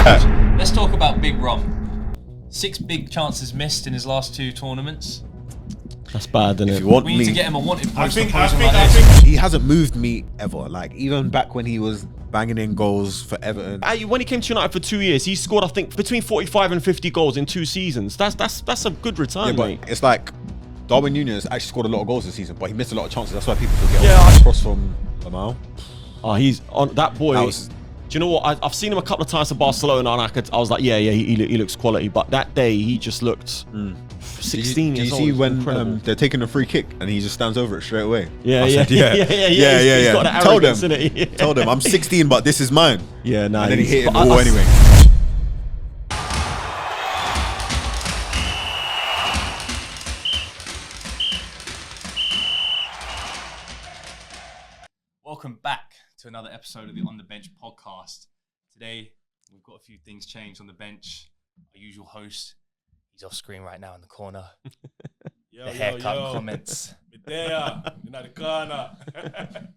Let's talk about Big Rom. 6 big chances missed in his last 2 tournaments. That's bad, isn't it? We need to get him a wanted poster. I think he hasn't moved me ever. Like, even back when he was banging in goals for Everton. When he came to United for 2 years, he scored, I think, between 45 and 50 goals in 2 seasons. That's a good return, mate. It's like Darwin Núñez actually scored a lot of goals this season, but he missed a lot of chances. That's why people forget. Cross from Lamau. Oh, he's on that boy. Do you know what? I've seen him a couple of times for Barcelona, and I was like, he looks quality. But that day, he just looked 16 years old. Do you see when they're taking a free kick and he just stands over it straight away? Yeah. He's got that arrogance, told him, I'm 16, but this is mine. Yeah, nah. And then he hit it all anyway. Welcome back to another episode of the On The Bench podcast. Today, we've got a few things changed on the bench. Our usual host, he's off screen right now in the corner. The haircut comments. The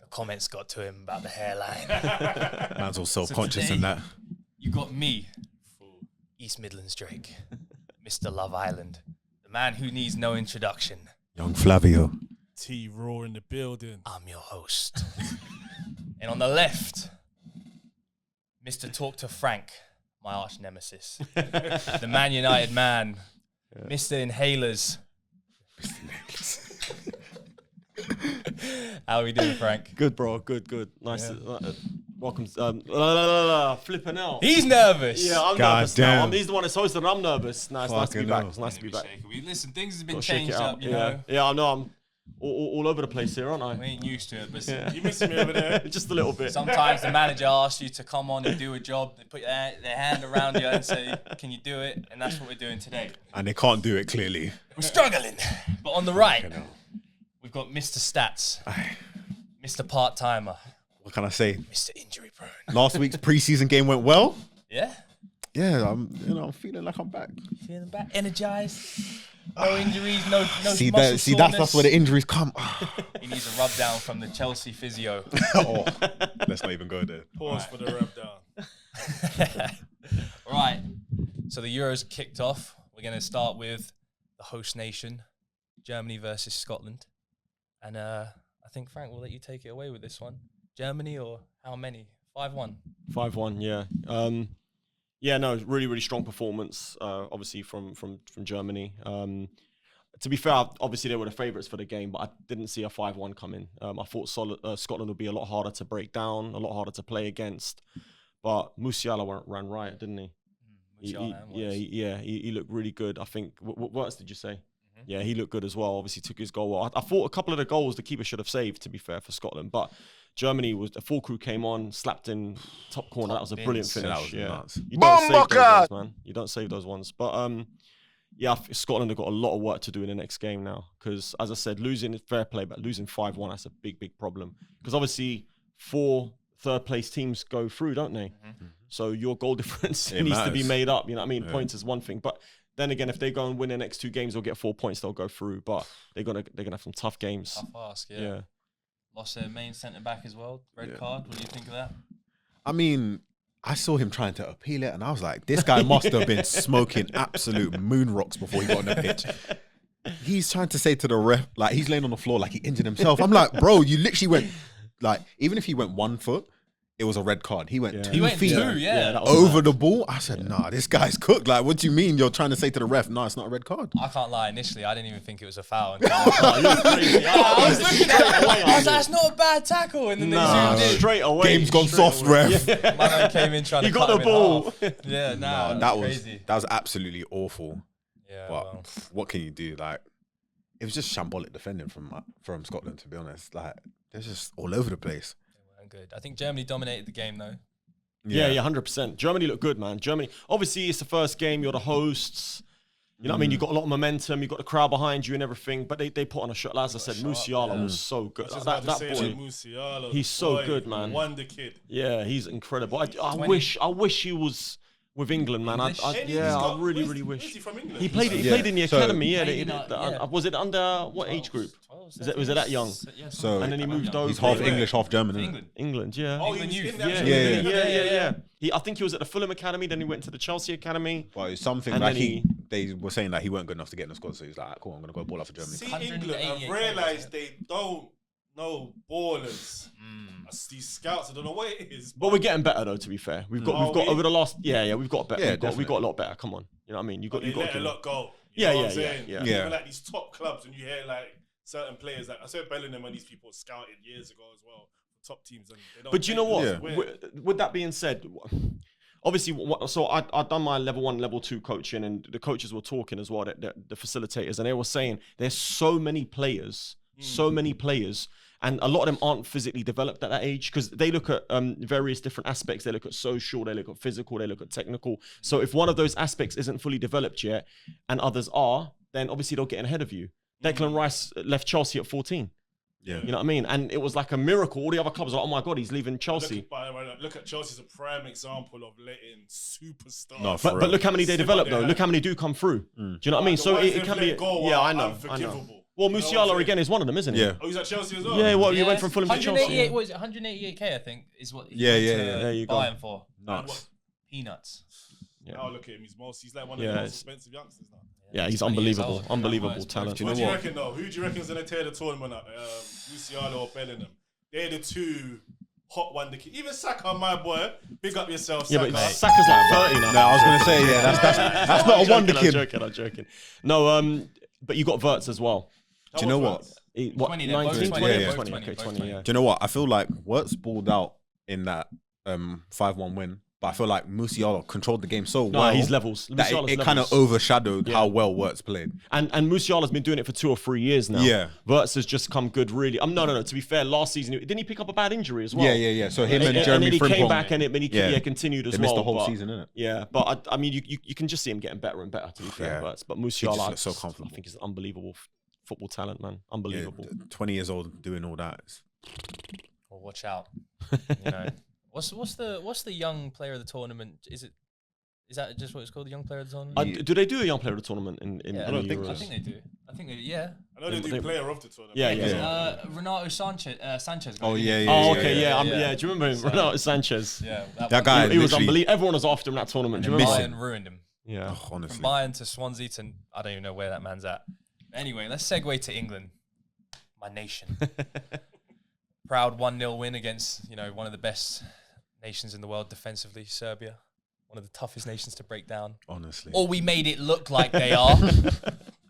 comments got to him about the hairline. Man's all self-conscious in that. You got me, East Midlands Drake, Mr. Love Island, the man who needs no introduction. Young Flavio. T-Raw in the building. I'm your host. And on the left, Mr. Talk to Frank, my arch nemesis. The Man United man, Mr. Inhalers. How are we doing, Frank? Good, bro. Good. Nice. Welcome. Flipping out. He's nervous. Yeah, I'm nervous now. He's the one that's hosted, and I'm nervous. Nah, it's nice to be back. It's nice to be back. Listen, things have been changed up, you know. Yeah, I know. I'm all over the place here, aren't I? We ain't used to it, but You miss me over there? Just a little bit. Sometimes the manager asks you to come on and do a job. They put their hand around you and say, can you do it? And that's what we're doing today. And they can't do it, clearly. We're struggling. But on the right, we've got Mr. Stats, Mr. Part-Timer. What can I say? Mr. Injury Prone. Last week's preseason game went well. Yeah? Yeah, I'm feeling like I'm back. Feeling back? Energized? No injuries, no See, muscle soreness. that's where the injuries come. He needs a rub down from the Chelsea physio. Let's not even go there. Pause for the rub down. Right. So the Euros kicked off. We're going to start with the host nation, Germany versus Scotland. And I think, Frank, we'll let you take it away with this one. Germany or how many? 5-1. 5-1, yeah. Yeah, no, really, really strong performance, obviously, from Germany. To be fair, obviously, they were the favourites for the game, but I didn't see a 5-1 coming. I thought Scotland would be a lot harder to break down, a lot harder to play against. But Musiala ran riot, didn't he? He looked really good. I think, what else did you say? Mm-hmm. Yeah, he looked good as well. Obviously, took his goal well. I thought a couple of the goals the keeper should have saved, to be fair, for Scotland. But Germany, the full crew came on, slapped in top corner. That was a brilliant finish. That was nuts. You don't save those ones, man. You don't save those ones. But Scotland have got a lot of work to do in the next game now. Because, as I said, losing is fair play, but losing 5-1, that's a big, big problem. Because obviously, 4 third-place teams go through, don't they? Mm-hmm. So your goal difference needs to be made up. You know what I mean? Yeah. Points is one thing, but then again, if they go and win the next 2 games, they'll get 4 points. They'll go through, but they're gonna have some tough games. Tough ask, yeah. Lost their main centre back as well. Red card. What do you think of that? I mean, I saw him trying to appeal it, and I was like, this guy must have been smoking absolute moon rocks before he got on the pitch. He's trying to say to the ref, like, he's laying on the floor like he injured himself. I'm like, bro, you literally went, like, even if he went 1 foot, it was a red card. He went 2 feet over the ball. I said, nah, this guy's cooked. Like, what do you mean you're trying to say to the ref, no, it's not a red card? I can't lie. Initially, I didn't even think it was a foul. I was looking at it. I was like, it's not a bad tackle. And then they zoomed in. Straight away. Game's gone soft, ref. My man came in trying to cut him in half. Yeah, that was crazy. That was absolutely awful. Yeah, but what can you do? Like, it was just shambolic defending from Scotland, to be honest. Like, they're just all over the place. Good. I think Germany dominated the game though. Yeah, 100%. Germany looked good, man. Germany, obviously, it's the first game. You're the hosts. You know what I mean? You've got a lot of momentum. You've got the crowd behind you and everything. But they put on a shot. As I said, Musiala was so good. That boy, Musiala, he's so good, man. Wonder kid. Yeah, he's incredible. I wish he was with England, man. English? I really Where's wish. he from England? He played in the So- academy. Yeah. Was it under what age group? Was it that young? So- And then he moved over. He's half Where? English, half German. For Isn't it? England. England, yeah. Oh, he England was youth. in that Yeah. I think he was at the Fulham Academy, then he went to the Chelsea Academy. But it's something And like then they were saying that he weren't good enough to get in the squad, so he's like, cool, I'm gonna go ball out for Germany. See England, I've 188 realised they don't know ballers. These scouts, I don't know what it is. But we're getting better though. To be fair, we've got Are we? over the last we've got better. Yeah, we've got definitely. a lot better. Come on, you know what I mean? You got They let a to lot go. Yeah, know what yeah, I'm saying? yeah. Even like these top clubs, and you hear like certain players, like I said, Bellingham and these people scouted years ago as well, top teams, and they don't. But you know what? Yeah. With that being said, obviously, so I've done my level 1, level 2 coaching, and the coaches were talking as well, the facilitators, and they were saying there's so many players, and a lot of them aren't physically developed at that age because they look at various different aspects. They look at social, they look at physical, they look at technical. So if one of those aspects isn't fully developed yet, and others are, then obviously they'll get ahead of you. Declan Rice left Chelsea at 14. Yeah. You know what I mean? And it was like a miracle. All the other clubs were like, oh my God, he's leaving Chelsea. Look at Chelsea as a prime example of letting superstars. No, for But real. look how many they develop though. Look how many do come through. Do you know what I mean? So it can be. Yeah, I know. Well, Musiala again is one of them, isn't he? Yeah. Oh, he's at Chelsea as well. Yeah, well, he went from Fulham to 188, Chelsea. what is it? 188k, I think, is what. Yeah. There you go. Buy him for Nuts. peanuts. Yeah. Oh, look at him. He's like one of the most expensive youngsters now. Yeah, he's 20 years unbelievable. old. Unbelievable Nice. talent. Do What you do know you what? reckon though? Who do you reckon is going to tear the tournament up? Musiala or Bellingham? They're the two hot wonder kids. Even Saka, my boy. Big up yourself, Saka. Yeah, but Saka's like 30 now. No, I was gonna say that's not a wonder kid. I'm joking. No, but you got Wirtz as well. Do you know what? 20 then, both 19, 20, 20, yeah. 20, both okay, 20, 20, yeah. Do you know what? I feel like Wirtz balled out in that 5-1 win, but I feel like Musiala controlled the game so No, well he's levels. that Musiala's it kind of levels. overshadowed how well Wirtz played. And Musiala's been doing it for 2 or 3 years now. Yeah. Wirtz has just come good, really. No. To be fair, last season, didn't he pick up a bad injury as well? Yeah. So him and And Jeremy then he came Frimpong, back and he continued as they well. missed the whole but- season, innit? Yeah, but I mean, you can just see him getting better and better, to be fair. Yeah. But Musiala, looks so comfortable. I think he's an unbelievable football talent, man. Unbelievable. 20 years old doing all that. Well, watch out. You know, what's the young player of the tournament? Is that just what it's called, the young player of the tournament? Do they do a young player of the tournament in Yeah, the don't think Euros? I think they do. Yeah. I know they do player of the tournament. Yeah. Renato Sanchez. Oh, yeah. Oh, okay, yeah. yeah. Do you remember him? Renato Sanchez. Yeah, That guy He was literally- unbelievable. Everyone was after him in that tournament. Do you remember? Bayern ruined him. Yeah. Oh, honestly. From Bayern to Swansea to I don't even know where that man's at. Anyway, let's segue to England, my nation. Proud 1-0 win against one of the best nations in the world defensively, Serbia. One of the toughest nations to break down. Honestly. Or we made it look like they are.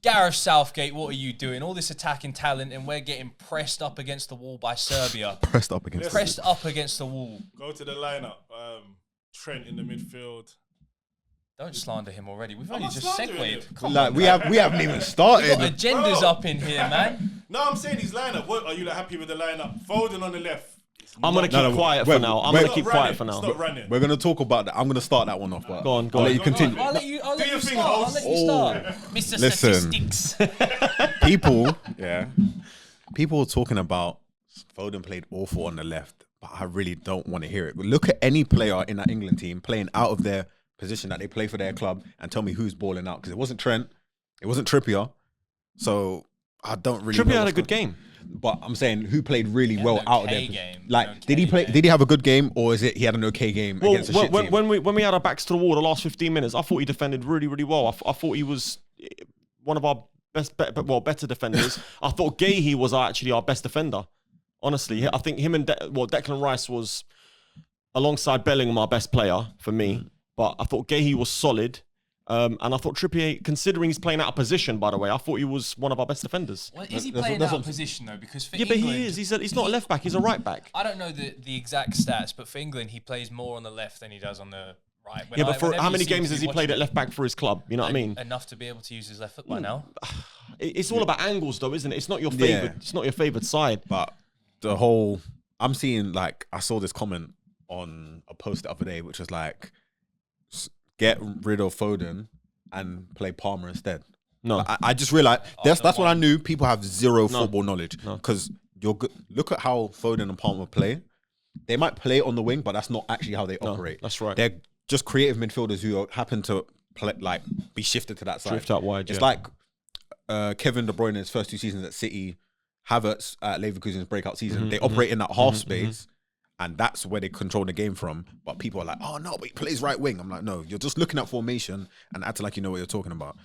Gareth Southgate, what are you doing? All this attacking talent, and we're getting pressed up against the wall by Serbia. Pressed up against Pressed up against the wall. Go to the lineup. Trent in the midfield. Don't slander him already. We've I'm only not just slandering him. segued. Come Like on, we man. haven't even We've started. got agendas Bro. up in here, man. No, I'm saying his lineup. What are you happy with the lineup? Foden on the left. I'm going to keep quiet for wait, now. I'm wait. going to It's keep not quiet running. for now. It's not running. We're gonna talk about that. I'm gonna start that one off. But Go on, go I'll on. let you continue. I'll let you Do your thing, start. I'll host. let you start. Mr. Listen. Statistics. People were talking about Foden played awful on the left, but I really don't want to hear it. But look at any player in that England team playing out of their position that they play for their club and tell me who's balling out, because it wasn't Trent, it wasn't Trippier, so I don't really. Trippier know had a what's good going- game. But I'm saying who played really He had well an out of okay their game. like An did he okay play? game. Did he have a good game, or is it he had an okay game Well, against a shit team? when we had our backs to the wall the last 15 minutes, I thought he defended really, really well. I thought he was one of our better defenders. I thought Gahey was actually our best defender. Honestly, I think him and Declan Rice was alongside Bellingham our best player for me. But I thought Gahey was solid. And I thought Trippier, considering he's playing out of position, by the way, I thought he was one of our best defenders. Well, is he That's playing what- out of position though? Because for Yeah, but England, he is. He's not a left back. He's a right back. I don't know the exact stats, but for England, he plays more on the left than he does on the right. Yeah, but for whenever how you many seem games to has be he played watching at left back for his club? You know what I mean? enough to be able to use his left foot by now. It's all about angles, though, isn't it? It's not your favorite. Yeah. It's not your favorite side. But the whole, I'm seeing like, I saw this comment on a post the other day, which was like, get rid of Foden and play Palmer instead. No. Like, I just realized that's when I knew people have zero football knowledge. No. Because you're good. Look at how Foden and Palmer play. They might play on the wing, but that's not actually how they operate. that's right. They're just creative midfielders who happen to play, like be shifted to that side. Drift out wide. It's like Kevin De Bruyne in his first 2 seasons at City, Havertz at Leverkusen's breakout season. They operate in that half space, and that's where they control the game from. But people are like, oh no, but he plays right wing. I'm like, no, you're just looking at formation and acting like you know what you're talking about.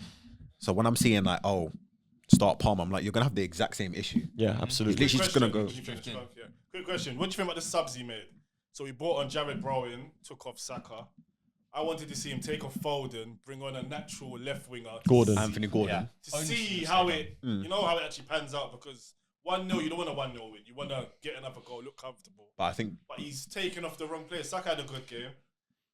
So when I'm seeing like, oh, start Palmer, I'm like, you're gonna have the exact same issue. Yeah, absolutely. He's literally just gonna go. Quick question. What do you think about the subs he made? So he brought on Jared Bowen, took off Saka. I wanted to see him take off Foden, bring on a natural left winger. Anthony Gordon. To see how it, you know, how it actually pans out, because 1-0, you don't want a 1-0 win. You want to get another goal, look comfortable. But he's taken off the wrong player. Saka had a good game.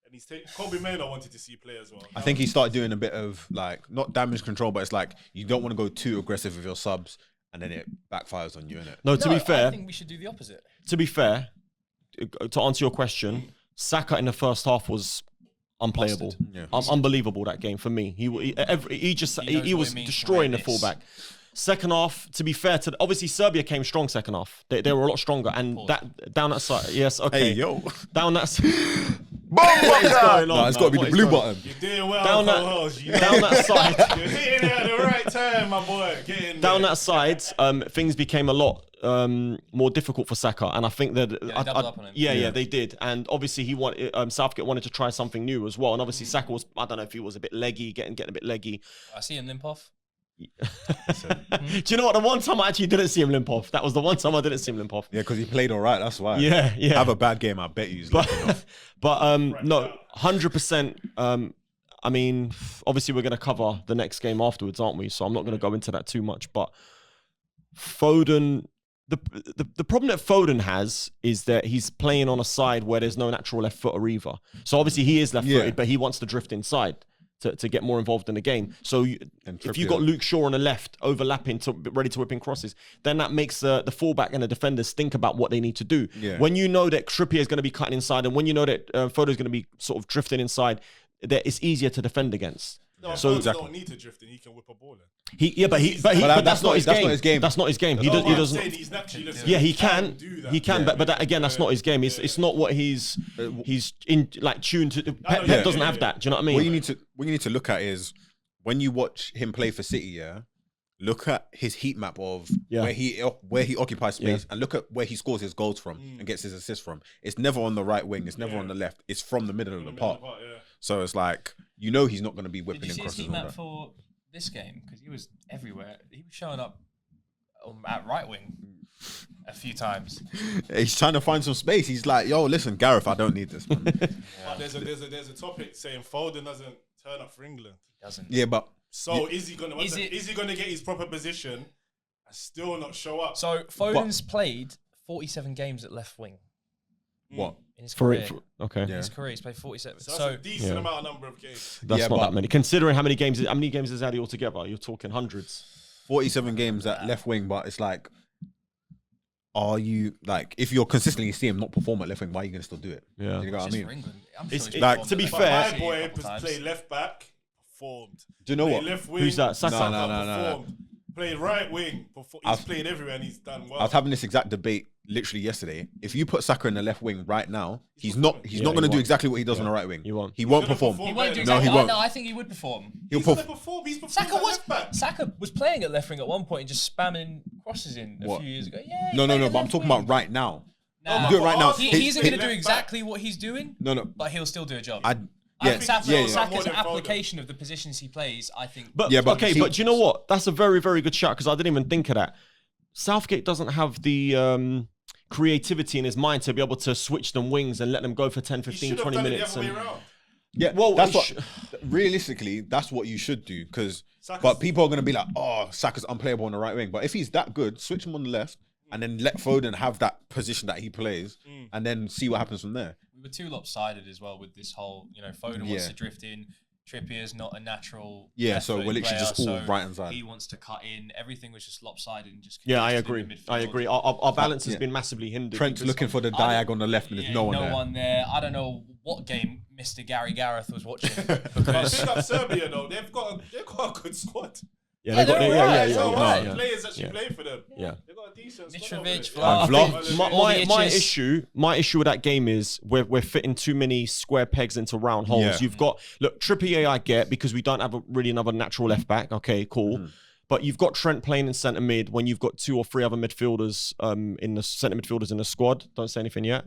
And he's taken Kobe Mainoo wanted to see play as well. I think he started doing a bit of like, not damage control, but it's like you don't want to go too aggressive with your subs and then it backfires on you, innit? No, to be fair, I think we should do the opposite. To be fair, to answer your question, Saka in the first half was unplayable. Yeah. Unbelievable, that game for me. He was destroying the fullback. Second half, to be fair, obviously Serbia came strong second half. They were a lot stronger, and down that side, yes, okay. Hey, yo. Down that side. What is going on? No, it's got to be the blue button. You're doing well, down that side. You're hitting it at the right time, my boy. Down that side, things became a lot more difficult for Saka, and I think that doubled up on him. Yeah, they did, and obviously Southgate wanted to try something new as well, and obviously Saka was, I don't know if he was a bit leggy, getting a bit leggy. I see him limp off. Do you know what? The one time I actually didn't see him limp off. That was the one time I didn't see him limp off. Yeah, because he played all right. That's why. Yeah. Have a bad game, I bet you. But no, 100%. I mean, obviously we're going to cover the next game afterwards, aren't we? So I'm not going to go into that too much. But Foden, the problem that Foden has is that he's playing on a side where there's no natural left footer either. So obviously he is left-footed, but he wants to drift inside to get more involved in the game. So if you've got Luke Shaw on the left overlapping, ready to whip in crosses, then that makes the fullback and the defenders think about what they need to do. Yeah. When you know that Trippier is going to be cutting inside, and when you know that Foden is going to be sort of drifting inside, that it's easier to defend against. No, so don't need to drift in. He can whip a ball in. But that's not his game. That's not his game. That's not his game. He doesn't. He's naturally He can. He can. But that, again, that's not his game. It's not what he's in like tuned to. Pep doesn't have that. Do you know what I mean? What you need to look at is when you watch him play for City. Yeah, look at his heat map of where he occupies space, and look at where he scores his goals from and gets his assists from. It's never on the right wing. It's never on the left. It's from the middle of the park. So it's like, you know, he's not going to be whipping in crosses. Did you see his heat map for this game? Because he was everywhere. He was showing up at right wing a few times. He's trying to find some space. He's like, yo, listen, Gareth, I don't need this, man. There's a topic saying Foden doesn't turn up for England. He doesn't. Yeah, but so is he gonna get his proper position and still not show up? So Foden's played 47 games at left wing. What? In his career. Okay. In his career, he's played 47. So that's a decent amount of number of games. That's not that many. Considering how many games is Addy altogether, you're talking hundreds. 47 games at left wing, but it's like, are you like, if you're consistently seeing him not perform at left wing, why are you going to still do it? Yeah. You know what I mean? For England. It's like, to be fair, my boy played left back, performed. Do you know what? Left wing, who's that? Saka. No. Played right wing. He's played everywhere and he's done well. I was having this exact debate literally yesterday. If you put Saka in the left wing right now, he's not going to do exactly what he does on the right wing. He won't. He won't perform. He won't do No, exactly. he won't. No, I think he would perform. He's going to perform. He's performing Saka was playing at left wing at one point and just spamming crosses in a few years ago. Yeah. No. But I'm talking about right now. Nah, Do it right now. He isn't going to do exactly what he's doing. No. But he'll still do a job. Yeah, Saka's application of the positions he plays, I think. But do you know what? That's a very, very good shot because I didn't even think of that. Southgate doesn't have the creativity in his mind to be able to switch them wings and let them go for 10, 15, 20 minutes. Yeah, well, realistically, that's what you should do. But people are going to be like, oh, Saka's unplayable on the right wing. But if he's that good, switch him on the left and then let Foden have that position that he plays and then see what happens from there. We were too lopsided as well with this whole, Foden wants to drift in. Trippier's not a natural. Yeah, so we're literally just all right hand side. He wants to cut in. Everything was just lopsided and just. Yeah, I agree. Our balance has been massively hindered. Trent's looking for the diag on the left and there's no one there. I don't know what game Mr. Gary Gareth was watching. Because pick up Serbia though, they've got a good squad. Yeah, they got they're alright, So yeah, what? yeah. Players actually yeah. play for them. Yeah. They got a decent squad over Mitrovic, there. I Vlahovic, think all the my itches. issue with that game is we're fitting too many square pegs into round holes. Yeah. You've got Trippier, I get, because we don't have really another natural left back. Okay, cool. But you've got Trent playing in centre mid when you've got 2 or 3 other midfielders in the centre midfielders in the squad. Don't say anything yet.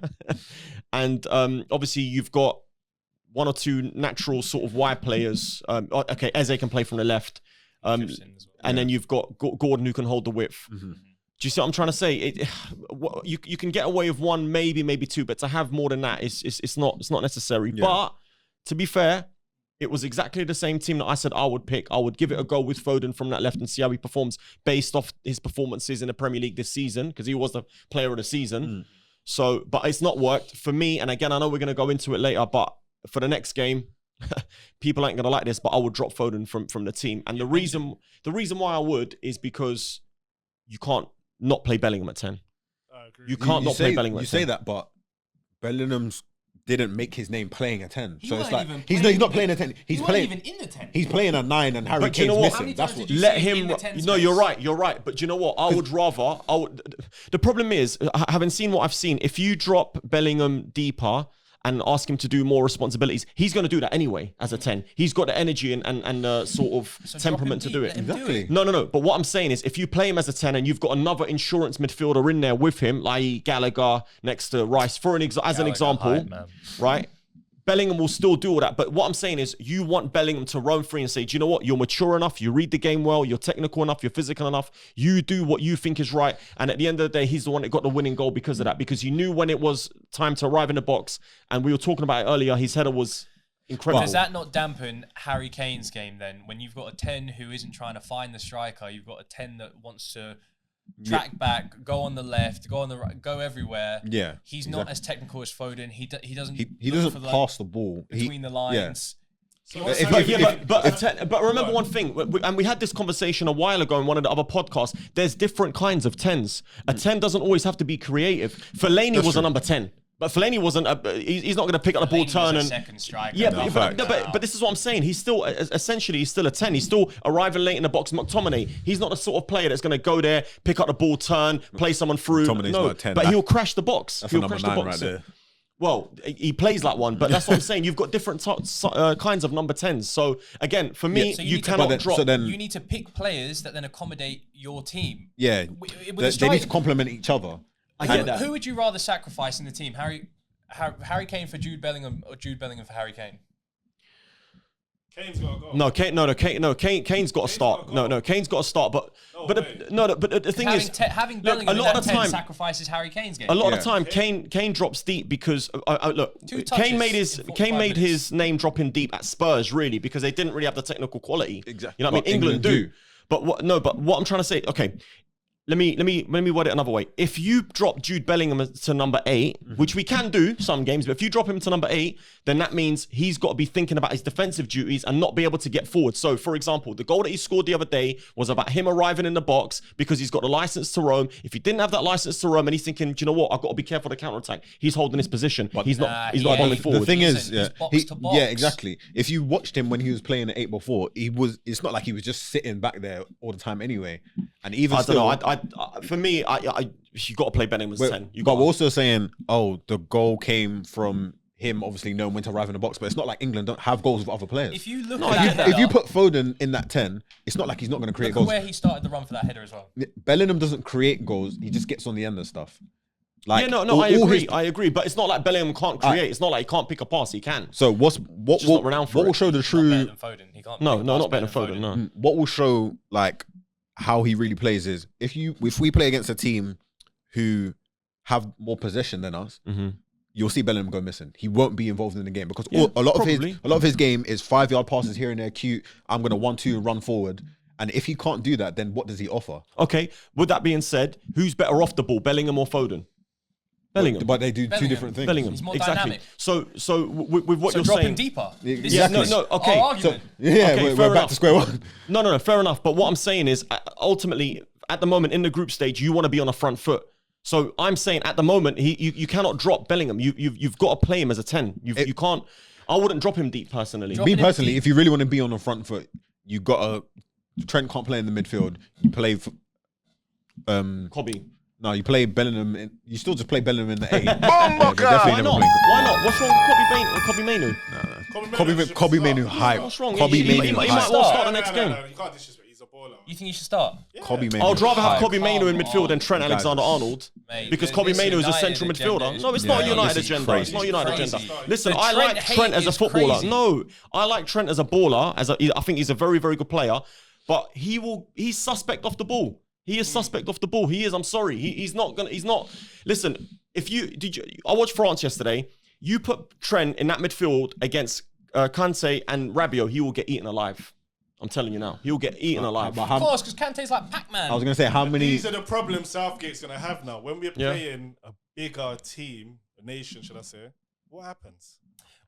And obviously you've got 1 or 2 natural sort of wide players. Okay, Eze can play from the left. And then you've got Gordon who can hold the width. Do you see what I'm trying to say? You can get away with 1, maybe 2, but to have more than that, it's not necessary. Yeah. But to be fair, it was exactly the same team that I said I would pick. I would give it a go with Foden from that left and see how he performs based off his performances in the Premier League this season, because he was the player of the season. So, but it's not worked for me. And again, I know we're going to go into it later, but for the next game, people ain't gonna like this, but I would drop Foden from the team. And the reason why I would is because you can't not play Bellingham at 10. I agree. You can't not play Bellingham at 10. You say that, but Bellingham's didn't make his name playing a 10. He So it's weren't like even he's not playing a 10. He's He playing wasn't even in the 10. He's playing a 9 and Harry But do you Kane's know what? How missing. many That's times what. did you Let say in him. the 10 No, you're space? right. But do you know what? I would rather. The problem is, having seen what I've seen, if you drop Bellingham deeper and ask him to do more responsibilities, he's going to do that anyway as a 10. He's got the energy and the sort of So temperament to drop do him it. deep, let him do it. Exactly. No. But what I'm saying is, if you play him as a 10 and you've got another insurance midfielder in there with him, like Gallagher next to Rice, as an Gallagher, example, hype, man. right? Bellingham will still do all that. But what I'm saying is, you want Bellingham to roam free and say, do you know what? You're mature enough. You read the game well. You're technical enough. You're physical enough. You do what you think is right. And at the end of the day, he's the one that got the winning goal because of that. Because you knew when it was time to arrive in the box. And we were talking about it earlier. His header was incredible. Does that not dampen Harry Kane's game then? When you've got a 10 who isn't trying to find the striker, you've got a 10 that wants to track back, go on the left, go on the right, go everywhere. Yeah, He's not as technical as Foden. He doesn't. He look doesn't for pass the ball between the lines. But remember one thing, and we had this conversation a while ago in one of the other podcasts. There's different kinds of 10s. A 10 doesn't always have to be creative. Fellaini was a number 10. But Fellaini wasn't. He's not going to pick up the ball, Fellaini turn, was a and second striker. yeah. No, But this is what I'm saying. He's still essentially he's still a 10. He's still arriving late in the box. McTominay. He's not the sort of player that's going to go there, pick up the ball, turn, play someone through. McTominay's No, not a 10. but he'll crash the box. That's He'll a number crash 9 the box. right there. Well, he plays like one, but that's what I'm saying. You've got different kinds of number 10s. So again, for me, So you need to- cannot But then- drop. so then- You need to pick players that then accommodate your team. Yeah, With a they need strike- to complement each other. I get that. Who would you rather sacrifice in the team? Harry Kane for Jude Bellingham or Jude Bellingham for Harry Kane? Kane's got to go. Kane's got to start. gotta go. Kane's got to start. But the thing Having, is, having look, Bellingham a lot in of that the 10 time, sacrifices Harry Kane's game. a lot of Yeah. the time, Kane drops deep because look, Two touches Kane made in 45 made minutes. his name dropping deep at Spurs really because they didn't really have the technical quality. Exactly. You know what I But mean? England England do. But what I'm trying to say, okay. Let me word it another way. If you drop Jude Bellingham to number 8, which we can do some games, but if you drop him to number 8, then that means he's got to be thinking about his defensive duties and not be able to get forward. So, for example, the goal that he scored the other day was about him arriving in the box because he's got the license to roam. If he didn't have that license to roam and he's thinking, do you know what, I've got to be careful of the counter-attack, he's holding his position. He's not going forward. The thing He's is, in- he's yeah, box to box. yeah, exactly. If you watched him when he was playing at 8 before, it's not like he was just sitting back there all the time anyway. And even I still, don't know. For me, you got to play Bellingham as 10. but we're also saying, the goal came from him obviously knowing when to arrive in the box. But it's not like England don't have goals with other players. If you look No, at that If you header, put Foden in that 10, it's not like he's not going to create look at goals. where he started the run for that header as well. Bellingham doesn't create goals; he just gets on the end of stuff. Like, I agree. But it's not like Bellingham can't create. It's not like he can't pick a pass. He can. So what not renowned for will it. show the Not true? better than Foden. He can't. No, pick a no, pass not better than Foden. No. What will show like how he really plays is if we play against a team who have more possession than us, you'll see Bellingham go missing. He won't be involved in the game because a lot of his game is 5-yard passes here and there, cute. I'm gonna 1-2 run forward. And if he can't do that, then what does he offer? Okay. With that being said, who's better off the ball, Bellingham or Foden? Bellingham. But they do two Bellingham. different things. Bellingham. He's more exactly. dynamic. So with what So you're drop saying, him deeper. This Exactly. is okay. our So argument. yeah, Okay, fair we're back enough. to square one. No, fair enough. But what I'm saying is, ultimately, at the moment in the group stage, you want to be on the front foot. So I'm saying, at the moment, you cannot drop Bellingham. You've got to play him as a 10. You can't. I wouldn't drop him deep personally. Drop- Me Dropping him personally, deep. if you really want to be on the front foot, you gotta Trent can't play in the midfield. You play Kobe. No, you play Bellingham. You still just play Bellingham in the 8. Why not? Why not? What's wrong with Kobe Mainu? Kobe Mainu hype. What's wrong? Kobe He Mainu might hype. well start the next game. No, you can't disrespect. He's a baller. You think he should start? Kobe Mainu. I'd rather have Kobe Come Mainu in midfield on. than Trent Alexander-Arnold. Mate, Because th- Kobe this Mainu is a United central agenda midfielder. is- No, it's Yeah, not a United this is agenda. crazy. It's not a United Crazy. agenda. Listen, The I Trent like hate Trent as a is footballer. crazy. No, I like Trent as a baller. I think he's a very, very good player. But he's suspect off the ball. He is suspect off the ball. He is. I'm sorry. He's not. Listen, I watched France yesterday. You put Trent in that midfield against Kante and Rabiot, he will get eaten alive. I'm telling you now. He'll get eaten alive. Of course, because Kante's like Pac-Man. I was gonna say how many. These are the problems Southgate's gonna have now. When we're playing a bigger team, a nation, should I say? What happens?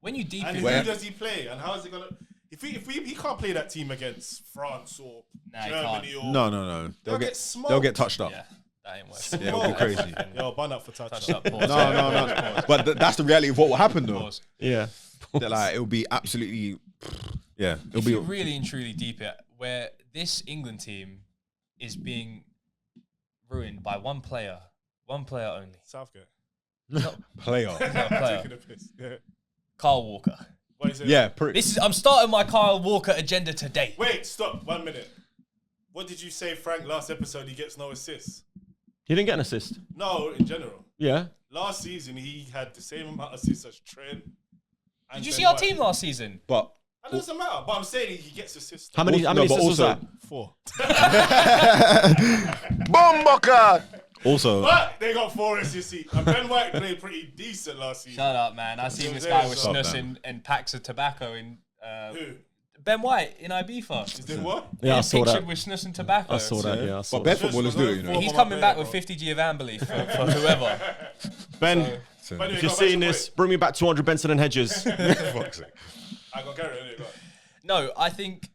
When you deep And in who does he play? And how is he gonna? If he can't play that team against France or Nah, he Germany can't. or No. They'll get smoked. They'll get touched up. Yeah, that ain't worth it. Yeah, it'll be crazy. Yo, bun up for touch. Touch up, pause. No. But that's the reality of what will happen though. Pause. Yeah. That, like it'll be absolutely. Yeah, it'll If be. you really and truly deep it, where this England team is being ruined by one player only. Southgate. player. Not a player. Taking a piss. Yeah. Kyle Walker. What is it? Yeah, pretty. I'm starting my Kyle Walker agenda today. Wait, stop. 1 minute. What did you say, Frank? Last episode, he gets no assists. He didn't get an assist. No, in general. Yeah. Last season, he had the same amount of assists as Trent. Did you see our team last season? But That doesn't matter. But I'm saying he gets assists. How many but assists was that? 4. also, But they got 4 assists each. And Ben White played pretty decent last season. Shut up, man. I seen this Yeah, guy with stop snussing and packs of tobacco in Who? Ben White in Ibiza. Is there what? Yeah, I saw Pictured that. with snus and tobacco. I saw that. Yeah, I saw but that. bare footballers do it, you know. He's coming back with 50 Giovanbili for whoever. Ben, So- But anyway, if you're go back seeing to this, point. bring me back 200 Benson and Hedges. I got carried away. No, I think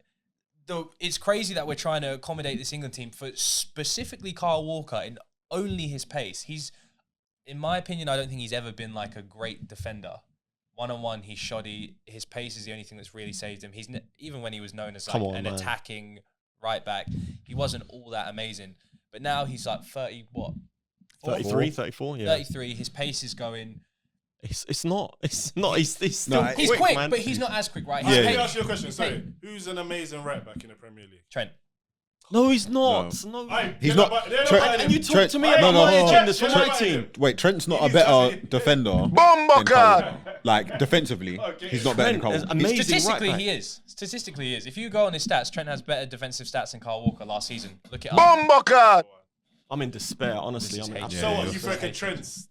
it's crazy that we're trying to accommodate this England team for specifically Kyle Walker in only his pace. In my opinion, I don't think he's ever been like a great defender. One-on-one, he's shoddy. His pace is the only thing that's really saved him. Even when he was known as like an attacking right back, he wasn't all that amazing. But now he's like 30, what? 33, 34, yeah. 33. His pace is going. It's not. He's still He's quick, man. but he's not as quick, right? Yeah. Let me His ask you a question. his Sorry. pace- Who's an amazing right back in the Premier League? Trent. No, he's not. No. He's not. Trent- And you talk Trent- to me no, about no, my no, agendas for Trent- my team. Wait, Trent's not a He's better just- defender. than Kyle Walker. Like defensively, he's not better than Trent Kyle is Walker. amazing. Statistically, right back. he is. Statistically, he is. If you go on his stats, Trent has better defensive stats than Kyle Walker last season. Look it up. I'm in despair, honestly. This is I'm in hate. So what? yeah. You reckon Trent's?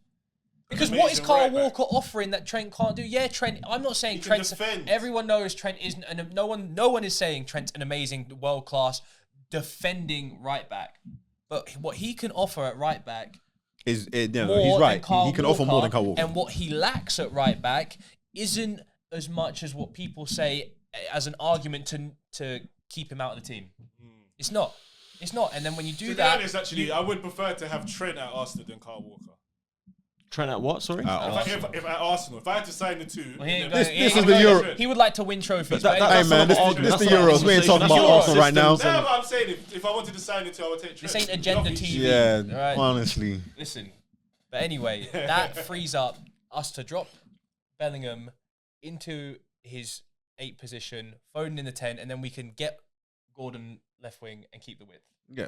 Because an what is amazing Kyle right back? Walker offering that Trent can't do? Yeah, Trent. I'm not saying He can Trent's. defend. Everyone knows Trent isn't, and no one is saying Trent's an amazing, world class defending right back. But what he can offer at right back, No, more he's than right. Kyle He can offer more than Kyle Walker. And what he lacks at right back isn't as much as what people say as an argument to keep him out of the team. It's not. It's not. And then when you do To be that, honest, actually, I would prefer to have Trent at Arsenal than Kyle Walker. Trent at what? Sorry. If at Arsenal, if I had to sign the two, well, he ain't This- going- this he is ain't the going- Euro. He would like to win trophies. That- but Hey that's man, another this argument. is That's the another Euros. We ain't talking conversation. about That's Arsenal right now. systems no, but I'm saying if I wanted to sign the two, I would take Trent. This ain't agenda Not TV. Yeah, Right. honestly. Listen, but anyway, that frees up us to drop Bellingham into his 8 position, Foden in the 10, and then we can get Gordon left wing and keep the width. Yeah,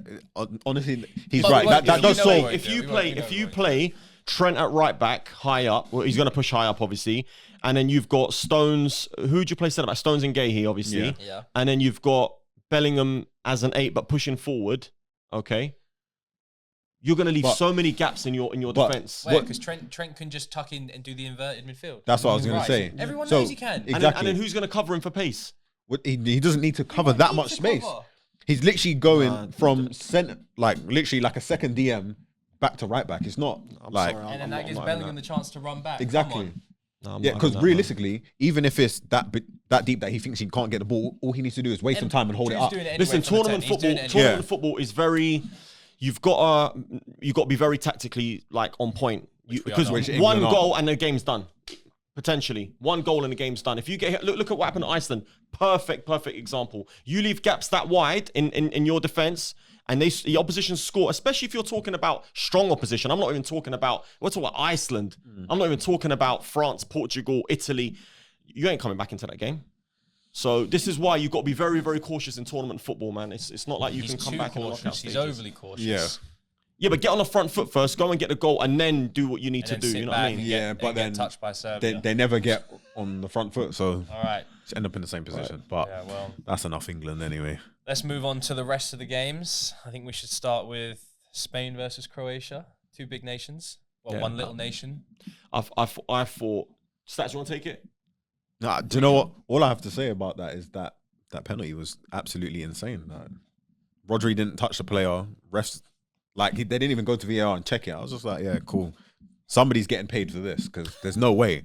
honestly, he's But right. we That won't- does you know solve. what If Yeah, you we play, won't- if we you won't. play Trent at right back, high up, well, he's going to push high up, obviously. And then you've got Stones. Who'd you play centre back? Stones and Gahey, obviously. Yeah. Yeah. And then you've got Bellingham as an 8, but pushing forward. Okay. You're going to leave But- so many gaps in your but- defense. Wait, because Trent can just tuck in and do the inverted midfield. That's what I was going Right. to say. Everyone So, knows he can. Exactly. And then who's going to cover him for pace? He doesn't need to cover that much space. He's literally going from centre, like literally like a second DM back to right back. It's not like sorry, And then I'm that not- gives I'm not Bellingham having the chance to run back. Come exactly. on. No, I'm Yeah, not because having that, realistically, even if it's that deep that he thinks he can't get the ball, all he needs to do is waste some time and hold it Drew's up. doing it anyway Listen, from the 10. tournament He's football. doing it anyway. Tournament football is very. You've got to be very tactically like on point. we are Because not. Which one England goal and the game's done. Potentially. One goal and the game's done. If you get look at what happened to Iceland. Perfect example. You leave gaps that wide in your defense, and the opposition score, especially if you're talking about strong opposition. I'm not even talking about, we're talking about Iceland. I'm not even talking about France, Portugal, Italy. You ain't coming back into that game. So this is why you've got to be very, very cautious in tournament football, man. It's not like you can come back in the knockout stages. He's overly cautious. Yeah. Yeah, but get on the front foot first, go and get the goal, and then do what you need to do. You know what I mean? Yeah, but then get touched by Serbia. they never get on the front foot, so All right. just end up in the same position. But Yeah, well, that's enough England anyway. let's move on to the rest of the games. I think we should start with Spain versus Croatia. Two big nations. Well, Yeah. one little nation. I thought. Stats, you want to take it? Nah, do you know what? All I have to say about that is that penalty was absolutely insane. Rodri didn't touch the player. Refs, they didn't even go to VAR and check it. I was just like, yeah, cool. Somebody's getting paid for this because there's no way.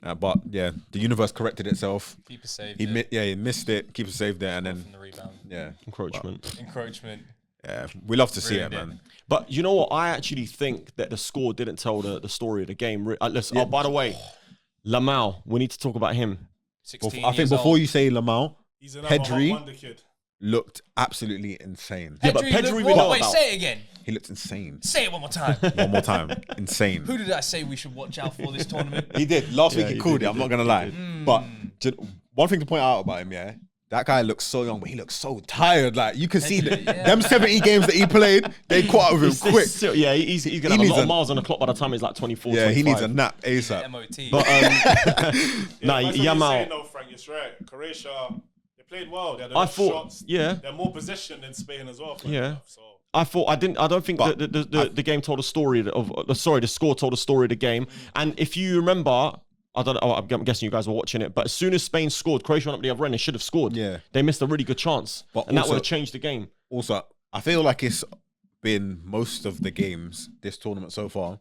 But yeah, the universe corrected itself. Keeper saved He it. he missed it. Keeper saved it, and then From the rebound. yeah, Encroachment. Encroachment. yeah, we love to see Ruined it, it. man. But you know what? I actually think that the score didn't tell the story of the game. Listen, oh, by the way, Lamau, we need to talk about him. 16 I think years before old. you say Lamau, He's another hot Pedri wonder kid. looked absolutely insane. Yeah, but Pedri Pedri looked- we wait, know wait, about. say it again. He looked insane. Say it one more time. One more time, insane. Who did I say we should watch out for this tournament? He did. Last week Yeah, he he called did, it. he I'm not did, gonna he lie. did. But one thing to point out about him, yeah, that guy looks so young, but he looks so tired. Like you can see that Yeah. them 70 games that he played, they caught up with him quick. Yeah, he's gonna He have a needs lot of a- miles on the clock by the time he's like 24, Yeah, he 25. needs a nap ASAP. MOT. But nah, That's what you're saying, Yamal. though, Frank. It's right. Croatia, they played well. They had I enough thought, shots. yeah. They had more possession than Spain as well. funny Yeah. enough, so. I don't think But the game told a story the score told a story of the game. And if you remember, I'm guessing you guys were watching it, but as soon as Spain scored, Croatia went up the other end, they should have scored. Yeah. They missed a really good chance. But And that also- would have changed the game. Also, I feel like it's been most of the games this tournament so far,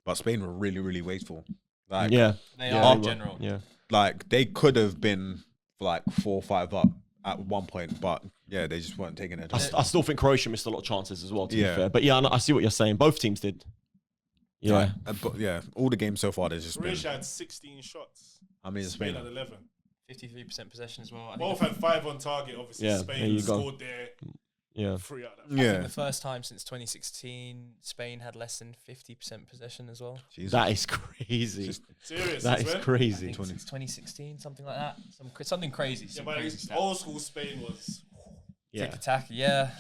but Spain were really, really wasteful. Like, Yeah. They Yeah, are in they were. general. Yeah. like they could have been like 4 or 5 up at one point, but yeah, they just weren't taking it. I still think Croatia missed a lot of chances as well, to be Yeah. fair. But yeah, I see what you're saying. Both teams did. Yeah. But yeah, all the games so far, there's just been. Croatia had 16 shots. I mean, Spain Spain. had 11. 53% possession as well. I think Both had 5 on target. Obviously, Yeah, there you Spain go. scored there. Yeah. 3 out of that. Yeah, the first time since 2016, Spain had less than 50% possession as well. Jesus. That is crazy. Serious. That man. is I crazy. think since 2016, something like that. Something crazy. Yeah, Some but crazy it's stuff. old school Spain was Yeah. Tick attack. Yeah.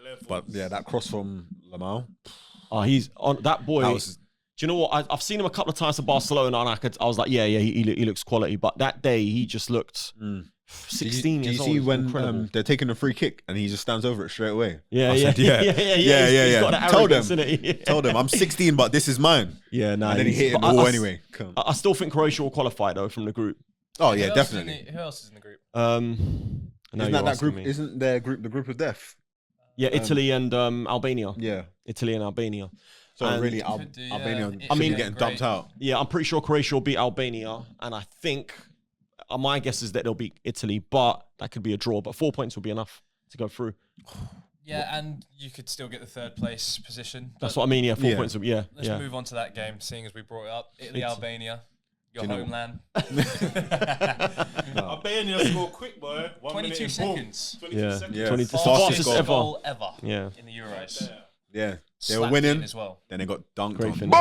levels. But yeah, that cross from Lamau. Oh, he's on that boy. That was, Do you know what? I've seen him a couple of times for Barcelona, and I was like, yeah, he looks quality. But that day, he just looked 16 do years you old. see It's when incredible. they're taking a free kick and he just stands over it straight away? Yeah, I yeah, said, yeah, He's got that Told arrogance, him, innit? told him, I'm 16, but this is mine. Yeah, no. And then he hit it but all I- anyway. Come. I still think Croatia will qualify though from the group. Oh Who yeah, else is in definitely. Who else is in the group? No, Isn't you're that asking group? me. Isn't their group the group of death? Yeah, Italy and Albania. Yeah. Italy and Albania. So And- really, Could do, yeah. Albania It should should be be getting great. dumped out. Yeah, I'm pretty sure Croatia will beat Albania, and I think my guess is that they'll beat Italy, but that could be a draw. But 4 points will be enough to go through. Yeah, and you could still get the third place position. That's But what I mean. Yeah, 4 Yeah. points. Yeah, Let's yeah. move on to that game, seeing as we brought it up. Italy, It's- Albania, your Do you know- homeland. Albania scored quick, boy. 1 minute 22 in, boom. seconds. 22 Yeah. seconds. Yeah. 20 Fastest fastest goal. ever. Goal ever Yeah. in the Euros. There. Yeah, they Slapped were in winning. as well. Then they got dunked Great on. finish.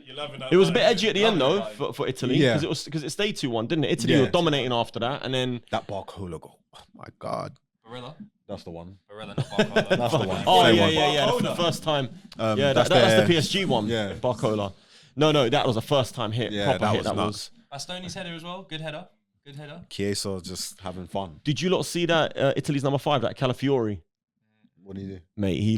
You're loving that. It was a man. bit edgy at the end though Lovely for Italy Yeah. because it stayed 2-1, didn't it? Italy Yeah. were dominating after that, and then That Barcola goal. Oh my god, Barilla? that's the one. Barilla, not Barcola. That's the one. oh Same yeah, one. yeah, Barcola. the first time. Um, Yeah, that's that's their- the PSG one. Yeah. Barcola. No, that was a first time hit. Yeah, proper that hit. was That nuts. was. Bastoni's header as well. Good header. Good header. Chiesa just having fun. Did you lot see that Italy's number 5, that Calafiori? What do you do? Mate, he's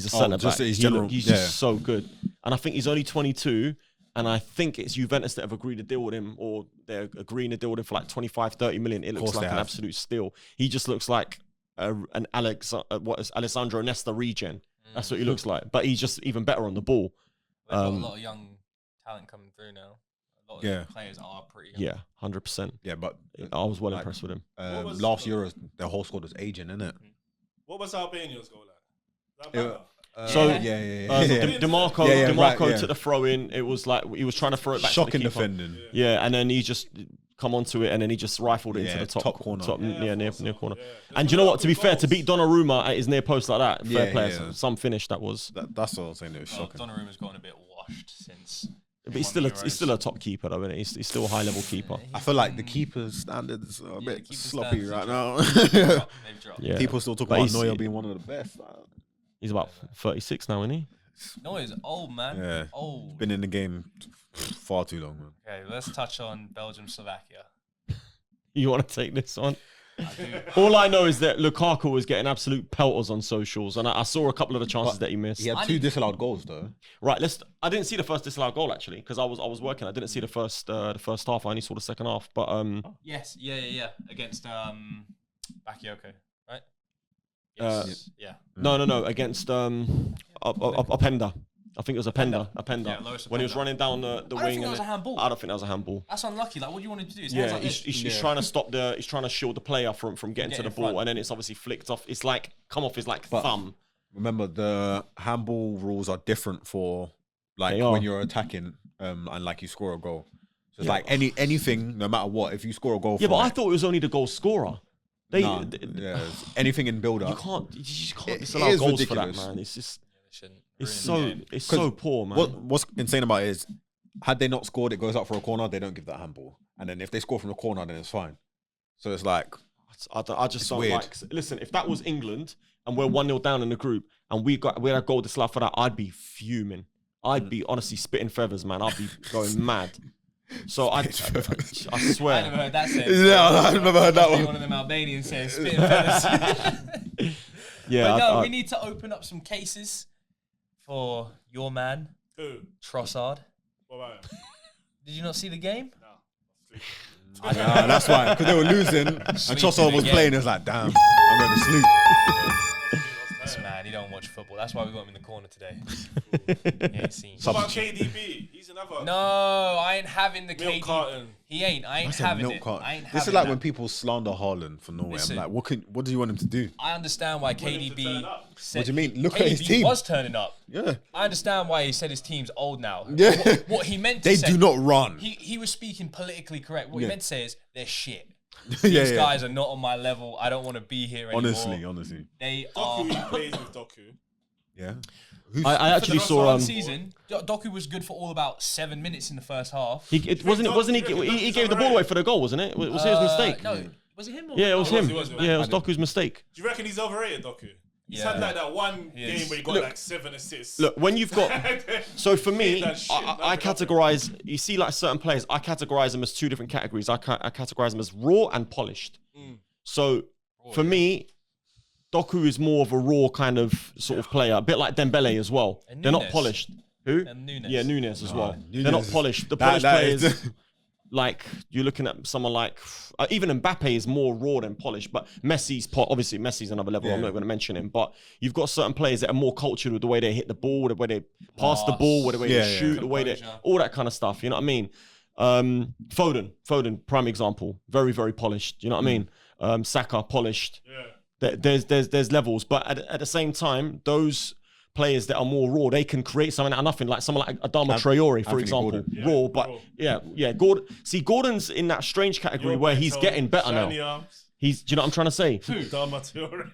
a Oh, centre back. just his He general- he's yeah. just so good. And I think he's only 22. And I think it's Juventus that have agreed a deal with him, or they're agreeing a deal with him for like 25-30 million. It looks course like they an have. absolute steal. He just looks like an Alessandro Nesta regen. That's what he looks like. But he's just even better on the ball. They've got a lot of young talent coming through now. A lot of Yeah. the players are pretty young. Yeah, 100%. Yeah, but I was well Like- impressed with him. What was- last Euros, their whole squad was aging, innit? What was Albania's goal like? That It, better? So DeMarco right. took the throw in. It was like he was trying to throw it back. Shocking to the keeper. defending. Yeah, and then he just come onto it, and then he just rifled it into the top corner. near corner. And you know what? To be fair, to beat Donnarumma at his near post like that, fair play. Yeah. Some finish that was. That's what I was saying. It was shocking. Donnarumma's gotten a bit washed since. But he's still a top keeper though, isn't he? He's still a high level keeper. I feel like the keeper's standards are a bit sloppy right now. They've dropped. Yeah. People still talk about Neuer being one of the best. He's about 36 now, isn't he? No, he's old, man. Yeah. Old. Been in the game far too long, man. Okay, let's touch on Belgium, Slovakia. You want to take this on? I do. All I know is that Lukaku was getting absolute pelters on socials, and I saw a couple of the chances that he missed. He had 2 disallowed goals though. Right, I didn't see the first disallowed goal actually because I was working. I didn't see the first half. I only saw the second half. But Yes, yeah. Against Bakayoko, right? Yes. Yeah. no, against Openda. I think it was Openda. Yeah, Lois When he was Openda. running down the I don't wing. think that was a handball. I don't think that was a handball. That's unlucky. Like, what do you want him to do? His Yeah, hands like this. he's trying to stop he's trying to shield the player from getting to Getting the in ball, front. and then it's obviously flicked off. It's like come off his thumb. Remember, the handball rules are different for like when you're attacking and like you score a goal. So it's like anything, no matter what, if you score a goal. Yeah, but I thought it was only the goal scorer. Anything in build up. You just can't It disallow is goals ridiculous. for that, man. It's just Shouldn't it's ruin the game. it's so poor, man. What's insane about it is, had they not scored, it goes up for a corner. They don't give that handball, and then if they score from the corner, then it's fine. So it's like I just don't weird. like. Listen, if that was England and we're 1-0 down in the group and we had a goal disallowed for that, I'd be fuming. I'd be honestly spitting feathers, man. I'd be going mad. So I swear. I never heard that said. Yeah, I've never heard that one. One of them Albanians says spitting feathers. Yeah, But no, we need to open up some cases for your man, Who? Trossard. What about him? Did you not see the game? Nah, that's why, because they were losing and Trossard was again. playing. It was like, damn, I'm going to sleep. This man, he don't watch football. That's why we got him in the corner today. He ain't seen. What about KDB? He's another No, I ain't having the milk KD. carton. He ain't. I ain't I said having milk it. carton. I ain't This having is like that. when people slander Haaland for nowhere. Listen. I'm like, what do you want him to do? I understand why Want him to turn KDB up. said. What do you mean? Look KDB at his team. was turning up. Yeah. I understand why he said his team's old now. Yeah. What he meant to They say. do not run. He was speaking politically correct. What he Yeah. meant to say is they're shit. Yeah, These yeah. guys are not on my level. I don't want to be here anymore. Honestly. They are. Doku, he plays with Doku. Yeah. I actually For the saw one season, Doku was good for all about 7 minutes in the first half. he gave the ball away for the goal, wasn't it? Was it his mistake? No, was it him? Or Yeah, it was Oh, him. it was. Yeah, it was Doku's mistake. Do you reckon he's overrated, Doku? He's Yeah. had like that one He game is. where he got Look. like 7 assists. Look, when you've got so for me, That shit, I categorize. You see, like certain players, I categorize them as 2 different categories. I categorize them as raw and polished. So for me, Doku is more of a raw kind of sort of player, a bit like Dembele as well. And They're not Nunes. polished. Who? And Nunes. Yeah, Oh, Nunes as well. They're Nunes not is- polished. The that- polished that players, is- like you're looking at someone like even Mbappe is more raw than polished. But obviously Messi's another level. I'm Yeah. not going to mention him. But you've got certain players that are more cultured with the way they hit the ball, the way they pass the ball, the way Yeah, they yeah. shoot, the way they Composure. all that kind of stuff. You know what I mean? Foden, prime example, very very polished. You know what I mean? Saka, polished. Yeah. There's levels, but at the same time, those players that are more raw, they can create something out of nothing. Like someone like Adama Traore, for Anthony example, Gordon. raw. But raw. yeah. Gordon's in that strange category where he's getting better now. Shiny arms. Do you know what I'm trying to say? Damatori.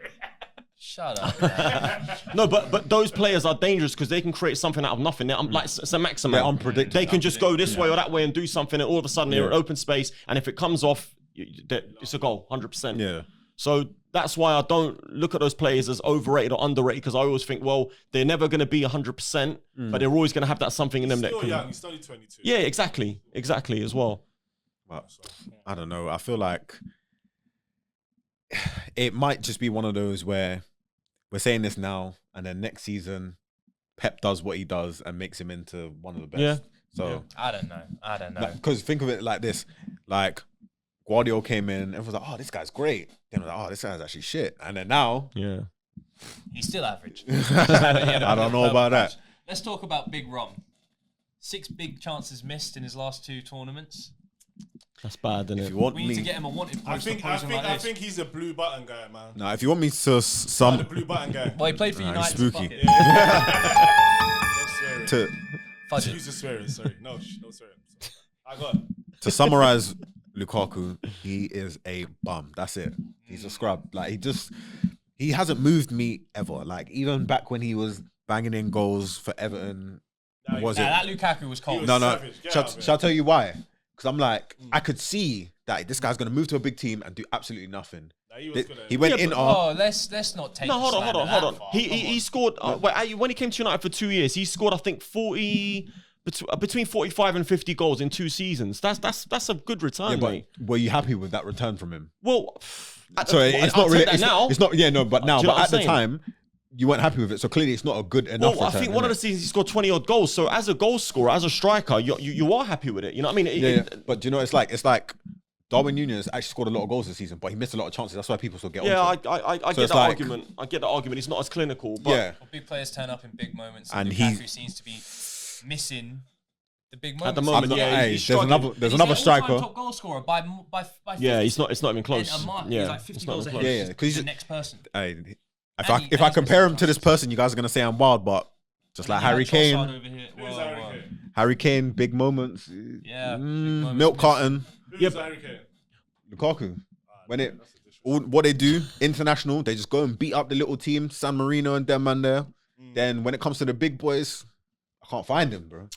Shut up. Man. No, but those players are dangerous because they can create something out of nothing. They're like St. Maximin. They're unpredictable. They can just go this way or that way and do something, and all of a sudden they're in open space. And if it comes off, it's a goal, 100%. Yeah. So that's why I don't look at those players as overrated or underrated, because I always think, well, they're never going to be 100%, but they're always going to have that something in them He's that still can. young. He's only 22. Yeah, exactly as well. But I don't know. I feel like it might just be one of those where we're saying this now, and then next season, Pep does what he does and makes him into one of the best. Yeah. So, I don't know. because think of it like this: like Guardiola came in, everyone's like, "Oh, this guy's great." Then we're like, "Oh, this guy's actually shit." And then now, Yeah. He's still average. I don't know about that. Let's talk about Big Rom. 6 big chances missed in his last 2 tournaments. That's bad, isn't If it? you want We need to me, get him a wanted I poster. I think he's a blue button guy, man. nah, if you want me to The blue button guy. Well, he played for Nah, he's United. spooky. No swearing. to Fudge Use it. the swearing. Sorry, no swearing. I got. to summarize Lukaku, he is a bum. That's it. He's a scrub. Like he hasn't moved me ever. Like even back when he was banging in goals for Everton. Nah, Was Nah, it? that Lukaku was cold. was No. savage. Get out of Shall I it. tell you why? Because I'm like, I could see that this guy's gonna move to a big team and do absolutely nothing. Nah, he was good at He it. went Yeah, in. but- Oh, let's not take. No, the hold on. slander that far. He Come on. scored. When he came to United for 2 years, he scored I think 40 between 45 and 50 goals in 2 seasons. That's a good return, Yeah, but mate. were you happy with that return from him? Well, Sorry, it's not really. It's now. It's not. Yeah, no, but now. Do you know But what at the I'm saying? time, you weren't happy with it. So clearly, it's not a good enough. Well, I return, think one of the innit? seasons he scored 20 odd goals. So as a goal scorer, as a striker, you are happy with it. You know what I mean? Yeah. But do you know, it's like Darwin Núñez actually scored a lot of goals this season, but he missed a lot of chances. That's why people still get Yeah, on to it. I So get it's that like- argument. I get that argument. It's not as clinical, but Yeah. Well, big players turn up in big moments, And and he's- Lukaku seems to be missing the big at moments. the moment, I'm not- yeah, hey, he's there's struggling. another He's striker. their all-time top goal scorer by 50. Yeah, it's not even close. And Yeah, he's like it's 50 not goals even ahead close. Yeah, of 'cause he's the just- next person. Hey, And if he- I and compare he's him to this missing person, you guys are gonna say I'm wild, but just like Yeah, Harry Trossard Kane, over here. Who's Whoa, Harry whoa. Kane? Harry Kane, big moments. Yeah, big moments Milk missed. carton, Who's Yeah, but- Harry Kane? Lukaku. When it That's a disrespect. what they do international, they just go and beat up the little team, San Marino and them man there. Then when it comes to the big boys, I can't find him, bro.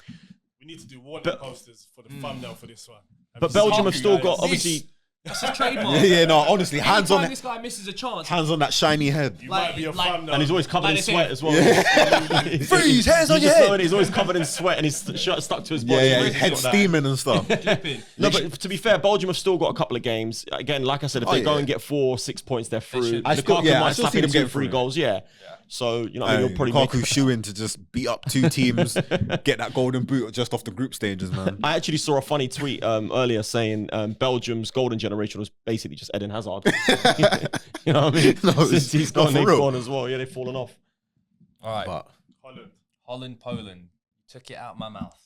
We need to do wanted posters for the thumbnail for this one. Have But you Belgium seen have it, still guys? got obviously. That's his trademark. Yeah, no, honestly, hands Anytime on this guy misses a chance. that shiny head. You Like- might be a like- thumbnail. And he's always covered Like in they say- sweat as well. Freeze, hands on You your just know head. it, he's always covered in sweat and his shirt stuck to his body. Yeah, He's his head got that. steaming and stuff. Dripping. No, but to be fair, Belgium have still got a couple of games. Again, like I said, if Oh, they go yeah. and get 4-6 points, they're through. should. I still might still slap see in them getting 2-3 through. goals. Yeah. So you know, I mean, Hey, you'll probably make Lukaku shooing to just beat up 2 teams, get that golden boot just off the group stages, man. I actually saw a funny tweet earlier saying Belgium's golden generation was basically just Eden Hazard. You know what I mean? No, Since he's no, gone, for they've real. gone as well. Yeah, they've fallen off. All right. But Holland. Holland, Poland. Took it out of my mouth.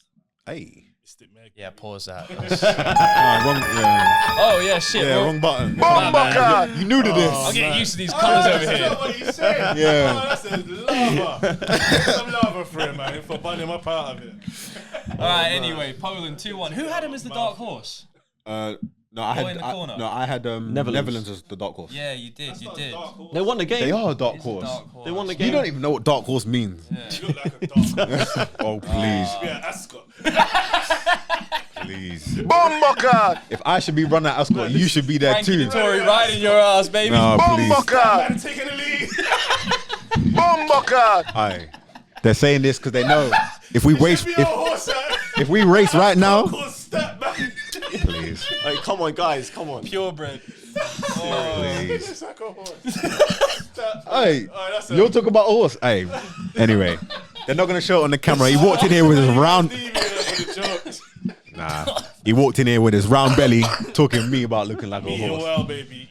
hey, Mr. Meg. Yeah, pause that. wrong. Yeah, Oh, yeah, shit. yeah, well, wrong button. my bad. You new to this? I'm getting used to these colours over That's here. not what he said. Yeah. Oh, that's a lava. Some lava for him, man, for bunning him up out of it. All right, anyway, Poland 2-1. Who had him as the dark horse? No, I Boy in the corner. had Netherlands. Netherlands as the dark horse. Yeah, you did. You did. They won the game. They are a dark It's a horse. dark horse. They won the You game. don't even know what dark horse means. You look like a dog. Oh please, Yeah, Ascot. please. If I should be running at Ascot, you should be there Frankie too. Dettori riding your ass, baby. No, please. Man, taking the lead. Aye. They're saying this because they know if we race, Be a horse, if we race right now, Horse step back. please, Hey, come on, guys, come on. Purebred. please. It's like a horse. Hey, Oh, that's a- you're talking about a horse. Hey, anyway, they're not gonna show it on the camera. He walked in here with his round. Stevie there for the jokes. Nah, he walked in here with his round belly, talking to me about looking like a Eating horse. well, baby.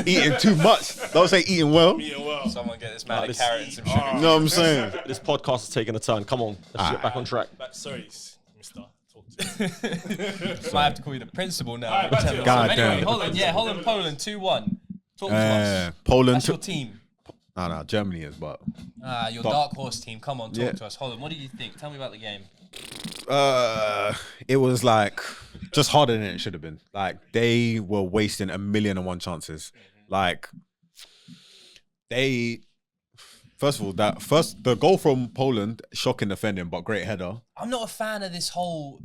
Eating too much. Don't say eating well. You Eating well. Someone get this man a this- carrot and some sugar. know what I'm saying? This podcast is taking a turn. Come on, let's get back on track. Sorry, mister. Talk to me. Might have to call you the principal now. Alright, back to it. God Anyway, damn. Holland, Poland 2-1. Talk to us. Poland. That's your team. No, Germany is, but Your dark horse team. Come on, talk Yeah. to us. Holland, what do you think? Tell me about the game. it was like just harder than it should have been. Like they were wasting 1,000,001 chances. Like they, first of all, the goal from Poland, shocking defending, but great header. I'm not a fan of this whole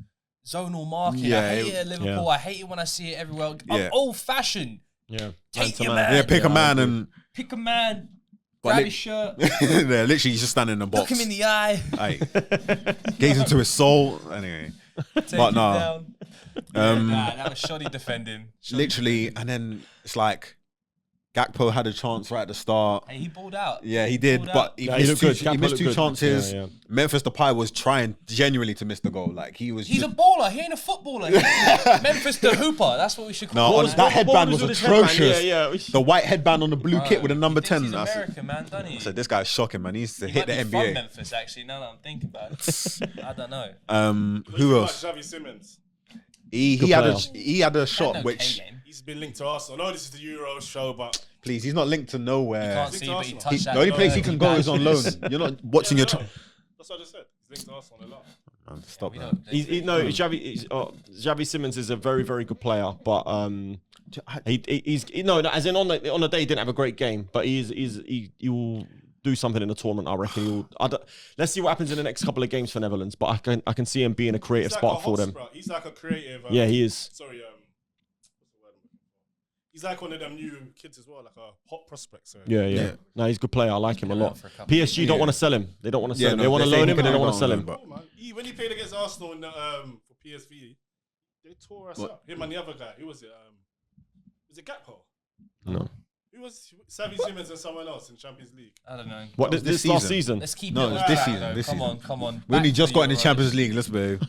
zonal marking. Yeah, I hate it at Liverpool. yeah. I hate it when I see it everywhere. Yeah. I'm old fashioned. Yeah, Take Man to your man. man. Yeah, pick a man and Pick a man, But grab li- his shirt, yeah, literally he's just standing in the box. look him in the eye, Aye. Gaze into his soul. Anyway, take But him nah. down. Nah, that was shoddy defending. Shoddy literally, defending. and then it's like Gakpo had a chance right at the start. Hey, he balled out. Yeah, he did, Pulled but out. he Yeah, he missed looked two, good. he Gakpo missed looked two good. chances. Yeah, yeah. Memphis Depay was trying genuinely to miss the goal. Like he was. He's a just, baller. He ain't a footballer. Memphis the Hooper. That's what we should no, call him. that headband was with his headband? atrocious. Yeah. The white headband on the blue kit with a number He thinks 10. He's I said, American, man, doesn't he? this guy's shocking, man. He needs to He hit the might be from NBA. Memphis, actually. Now that I'm thinking about it, I don't know. Who Too else? much Xavi Simmons. He Good had player. a shot no which K-game. He's been linked to Arsenal. I know this is the Euro show, but please, he's not linked to nowhere. Can't see, but he Arsenal. touched that. The only place he dirty can go is on loan. badges. You're not watching yeah, your. no, that's what I just said. He's linked to Arsenal a lot. Stop We that. don't- Xavi Simons is a very, very good player, but he's as in on the day he didn't have a great game, but he will do something in the tournament. I reckon let's see what happens in the next couple of games for Netherlands, but I can see him being a creative He's like spark a for them. hotspot. He's like a creative. Yeah, he is. Sorry, what's the word I'm looking for? He's like one of them new kids as well, like a hot prospect. So. Yeah. No, he's a good player. I like him a lot. for a couple PSG don't want to sell him. They don't want to sell him. no, They want to they say loan he him, but can they don't go want to on sell loan, him. but- Oh, man. When he played against Arsenal in the, for PSV, they tore us up. Him and the other guy. Who was it? Was it Gakpo? No. Who was Xavi Simons and someone else in Champions League? I don't know. What was this this last season. season? Let's keep No, it it's on this track, season, though. this Come season. on, come on. We only Back just to got in the Euros. Champions League. Let's move.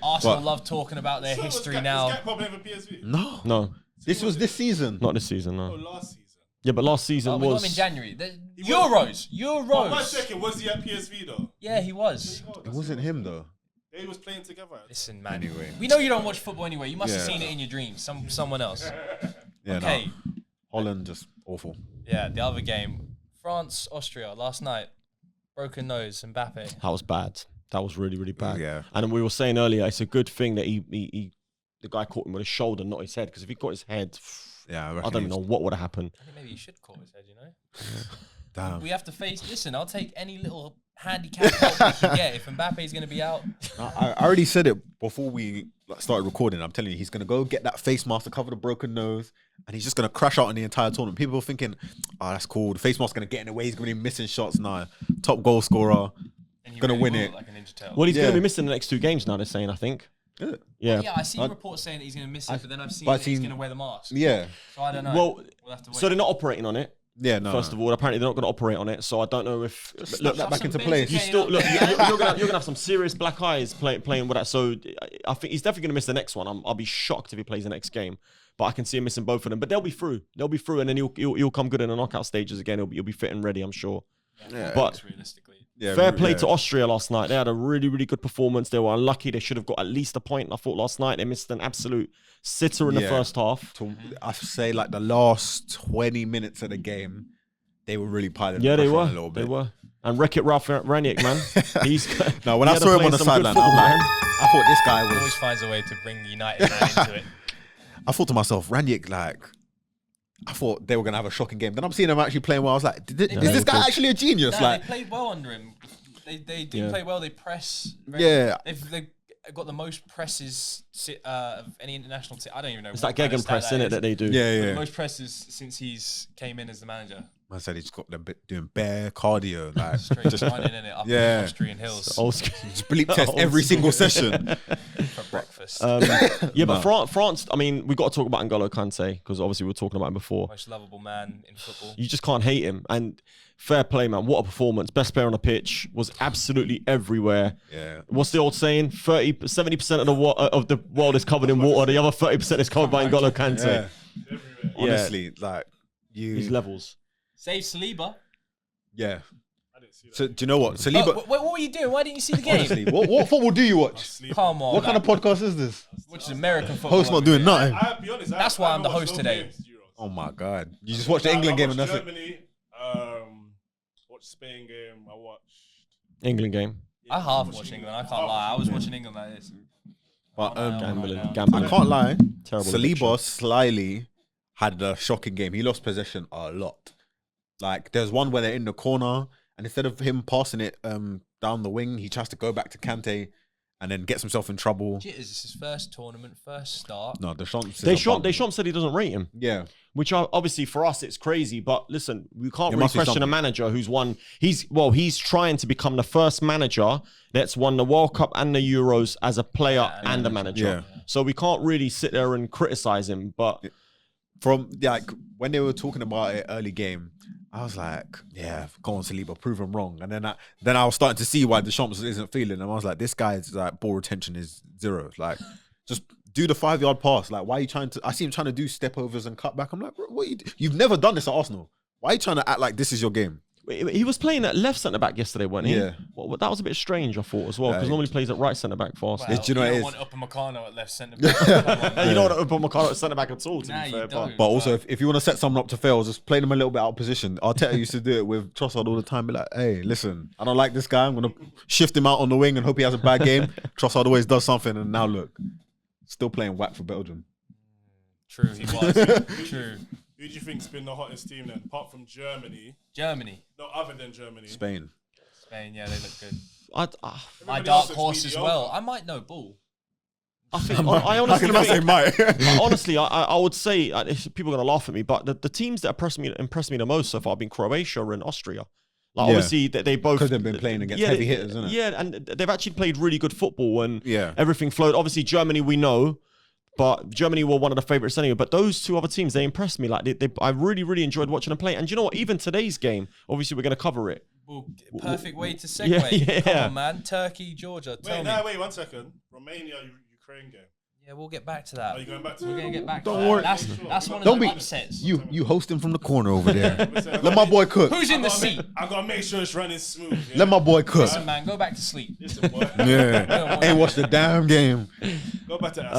Arsenal But- love talking about their Sure, was history Was now. Gakpo playing for PSV? No, No, this was this season. not this season. Oh, No. last season. Yeah, but last season Oh, we got him in was. January. The He was- Euros. Oh, 1 second, was he at PSV though? Yeah, he was. It wasn't him though. They was playing together. Listen, man. Anyway. We know you don't watch football anyway. You must have Yeah. seen it in your dreams. Someone else. Yeah, Okay. no. Holland just awful. Yeah, the other game, France, Austria last night. Broken nose, Mbappe. That was bad. That was really, really bad. Yeah. And we were saying earlier, it's a good thing that the guy caught him with his shoulder, not his head. Because if he got his head, Yeah, I don't even know what would have happened. I think maybe he should call his head, you know? Damn. We have to face. Listen, I'll take any little handicap help we can get if Mbappe's going to be out. I already said it before we started recording. I'm telling you, he's gonna go get that face mask to cover the broken nose, and he's just gonna crash out in the entire tournament. People are thinking, "Oh, that's cool. The face mask's gonna get in the way. He's gonna be missing shots." Nah, top goal scorer. And he Gonna win will it. look like a ninja tail. Well, he's going Yeah. to be missing the next 2 games now, they're saying, I think. Yeah. Yeah, I seen reports saying that he's going to miss it, but then I've seen but that he's seen- going to wear the mask. Yeah, So I don't know. Well, we'll have to wait. so they're not operating on it. yeah. No, First of all, apparently they're not going to operate on it. So I don't know if snap that back some into basic place. you game. still look. You're gonna have some serious black eyes playing with that. So I think he's definitely gonna miss the next one. I'll be shocked if he plays the next game. But I can see him missing both of them. But they'll be through. They'll be through, and then he'll come good in the knockout stages again. He'll be fit and ready, I'm sure. Yeah. But realistically. yeah, fair play yeah. to Austria last night. They had a really, really good performance. They were unlucky. They should have got at least a point. I thought last night they missed an absolute sitter in the Yeah. first half. I say like the last 20 minutes of the game, they were really piling. Yeah, they pressure were. on a little bit. They were. And Wreck-It Ralph Ranić, man. He's No, when he I had saw to him play on the some good sideline, football, I'm like, man. I thought this guy He always was. finds a way to bring the United man into it. I thought to myself, Ranić, like, I thought they were gonna have a shocking game. Then I'm seeing him actually playing well. I was like, is this guy actually a genius? No, Like, they played well under him. They do Yeah. play well. They press. Yeah. They've got the most presses of any international team. I don't even know. It's what that kind of stat gegenpress, innit, is. that they do. yeah, The yeah. most presses since he's came in as the manager. I said he's got them doing bare cardio, like Straight running in it up Yeah. in Austrian hills Old school. just bleep test every single session. for breakfast. Yeah, but France, I mean, we got to talk about N'Golo Kante because obviously we were talking about him before. Most lovable man in football. You just can't hate him. And fair play, man. What a performance. Best player on the pitch. Was absolutely everywhere. Yeah. What's the old saying? 70% of the world is covered in water. The other 30% is covered by N'Golo Kante. Yeah. Everywhere. Honestly, like His you. levels. Save Saliba. Yeah. I didn't see that. So do you know what? Saliba. Oh, what were you doing? Why didn't you see the game? Honestly, what football do you watch? Sleep. Come on. What kind of podcast is this? Which is American football. Host not doing nothing. I'll be honest. That's why I'm the host today. Oh my god! You just watched the England game and that's it. Germany, watched Spain game. I watched. England game. I half watched England. I can't lie. I was watching England like this. But Gambling. I can't lie. Terrible Saliba addiction. slyly had a shocking game. He lost possession a lot. Like there's one where they're in the corner, and instead of him passing it down the wing, he tries to go back to Kante, and then gets himself in trouble. Jitters, this is his first tournament, first start. No, Deschamps. Deschamps said he doesn't rate him. Yeah, Which obviously for us it's crazy, but listen, we can't There really must be question a something. manager who's won. He's trying to become the first manager that's won the World Cup and the Euros as a player and a manager. Yeah. So we can't really sit there and criticize him. But from like when they were talking about it early game, I was like, yeah, go on Saliba, prove him wrong. And then I was starting to see why Deschamps isn't feeling him. I was like, this guy's like ball retention is zero. Like, just do the 5-yard pass. Like, why are you trying to? I see him trying to do step overs and cut back. I'm like, bro, what you? You've never done this at Arsenal. Why are you trying to act like this is your game? He was playing at left centre back yesterday, wasn't he? Yeah. Well, that was a bit strange, I thought, as well, because normally he plays at right centre back for us. Well, Do you know what it don't is? want Upamecano at left centre back. You don't want to put McCarthy at centre back at all, to Nah, be you fair. don't. But also, if you want to set someone up to fail, just play them a little bit out of position. Arteta used to do it with Trossard all the time. Be like, hey, listen, I don't like this guy. I'm going to shift him out on the wing and hope he has a bad game. Trossard always does something, and now look, still playing whack for Belgium. True, he was. True. Who do you think's been the hottest team then, apart from Germany? Germany. No, other than Germany. Spain. Spain, yeah, they look good. My Everybody Dark else looks horse as mediocre. well. I might know ball. I think I How honestly can I say think, might? honestly, I would say people are gonna laugh at me, but the teams that impressed me the most so far have been Croatia and Austria. Like Yeah. obviously they both Because they've been playing against heavy hitters, isn't it? Yeah, and they've actually played really good football and Yeah. everything flowed. Obviously Germany we know, but Germany were one of the favourites anyway. But those two other teams, they impressed me. Like I really enjoyed watching them play. And you know what? Even today's game, obviously we're gonna cover it. Well, perfect way to segue. Yeah. Come on, man. Turkey, Georgia. Tell me. Wait 1 second. Romania, Ukraine game. Yeah, we'll get back to that. Are you going back to We're gonna get back Don't to worry. that. That's one of Don't the be- upsets. You host him from the corner over there. Let my boy cook. Who's in the seat? I gotta make sure it's running smooth. Yeah? Let my boy cook. Listen, man, go back to sleep. Listen, boy. Yeah. Ain't watched the damn game. Go back to that.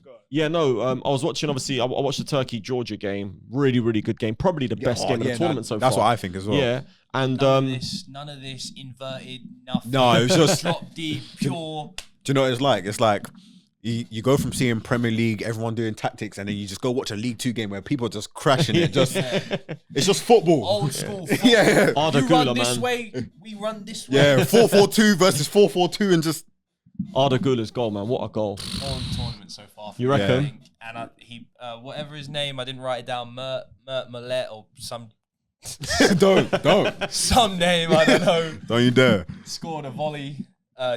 Go on. Yeah, no, I was watching, obviously, I watched the Turkey-Georgia game. Really good game. Probably the best game of the tournament so far. That's what I think as well. Yeah, and None of this inverted, nothing. No, it was just. Drop deep, pure. Do you know what it's like? It's like you go from seeing Premier League, everyone doing tactics, and then you just go watch a League 2 game where people are just crashing it. It's just football. Old school. Football. Yeah. Arda You run Güler, this man. way, we run this way. Yeah, 4-4-2 versus 4-4-2 and just. Arda Güler's goal, man. What a goal. All the tournament so far. You reckon? I think. And he, whatever his name, I didn't write it down. Mert Millet or some Don't. some name, I don't know. Don't you dare. Scored a volley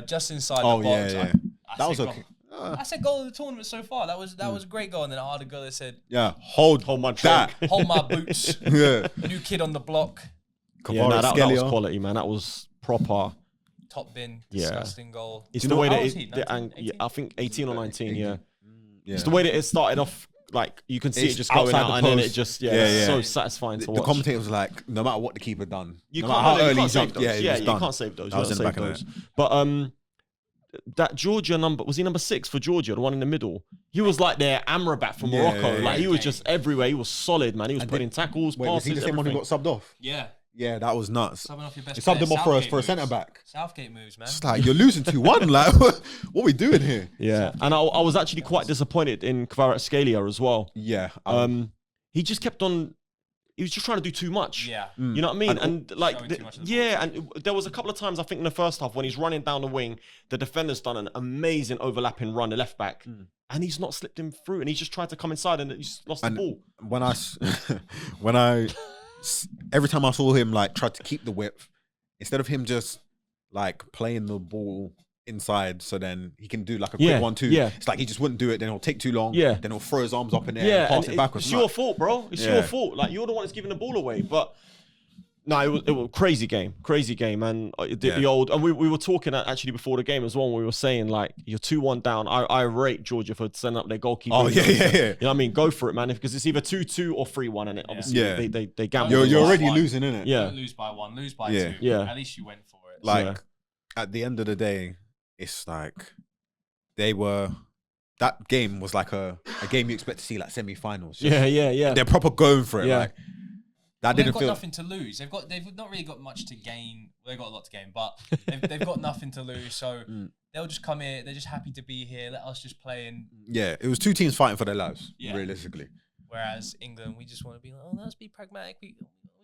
just inside Oh, the box. yeah. I That was said okay. I said goal of the tournament so far. That was a great goal. And then Arda Güler said, Yeah, hold my that. "Hold my boots." Yeah. New kid on the block. Yeah, no, that was Kvaratskhelia. quality, man. That was proper. Top bin. Yeah. Disgusting goal. It's you the know- way how that old is it, he? the- 19, and, yeah, 18? I think 18 or 19, yeah. Yeah. It's the way that it started off, like, you can see It's it just going outside out the and then it post. just, Yeah, it's yeah. so satisfying to The watch. commentator was like, no matter what the keeper done, You no can't, matter how you early he can't save jumped, those. yeah, Yeah, was you done. can't save those. That was You in the can't back of save the those. But that Georgia number, was he number 6 for Georgia, the one in the middle? He was like their Amrabat from Yeah, Morocco. yeah, like, he yeah. was just everywhere. He was solid, man. He was putting tackles, Wait, was he passes, the same one who everything. got subbed off? Yeah. Yeah, that was nuts. Subbing off your best He subbed player. him off for Southgate a moves. centre back. Southgate moves, man. It's like, you're losing 2-1. Like, what are we doing here? Yeah, and I was actually quite disappointed in Kvaratskhelia as well. Yeah. He just kept on. He was just trying to do too much. Yeah. You know what I mean? And like, Showing too much of the yeah, and there was a couple of times I think in the first half when he's running down the wing, the defender's done an amazing overlapping run, the left back, and he's not slipped him through, and he's just tried to come inside and he's lost the ball. when every time I saw him like try to keep the width, instead of him just like playing the ball inside so then he can do like a quick 1-2. Yeah. It's like he just wouldn't do it, then he'll take too long. Yeah. Then he'll throw his arms up in the air Yeah, and pass and it backwards. it's your fault, bro. It's Yeah. your fault. Like you're the one that's giving the ball away. But no, it was a crazy game, and the old. And we were talking actually before the game as well. We were saying like you're 2-1 down. I rate Georgia for sending up their goalkeeper. Oh, yeah. You know what I mean? Go for it, man. Because it's either 2-2 or 3-1, and it obviously Yeah. they gamble. You're already One. losing, innit? Yeah. Don't lose by 1, lose by Yeah. 2. Yeah. At least you went for it. Like at the end of the day, it's like that game was like a game you expect to see like semi-finals. Yeah. They're proper going for it. Yeah. Like that They've didn't got feel. nothing to lose. They've not really got much to gain. They've got a lot to gain, but they've got nothing to lose. So they'll just come here. They're just happy to be here. Let us just play. And Yeah, it was two teams fighting for their lives. Yeah. Realistically. whereas England, we just want to be like, oh, let's be pragmatic. We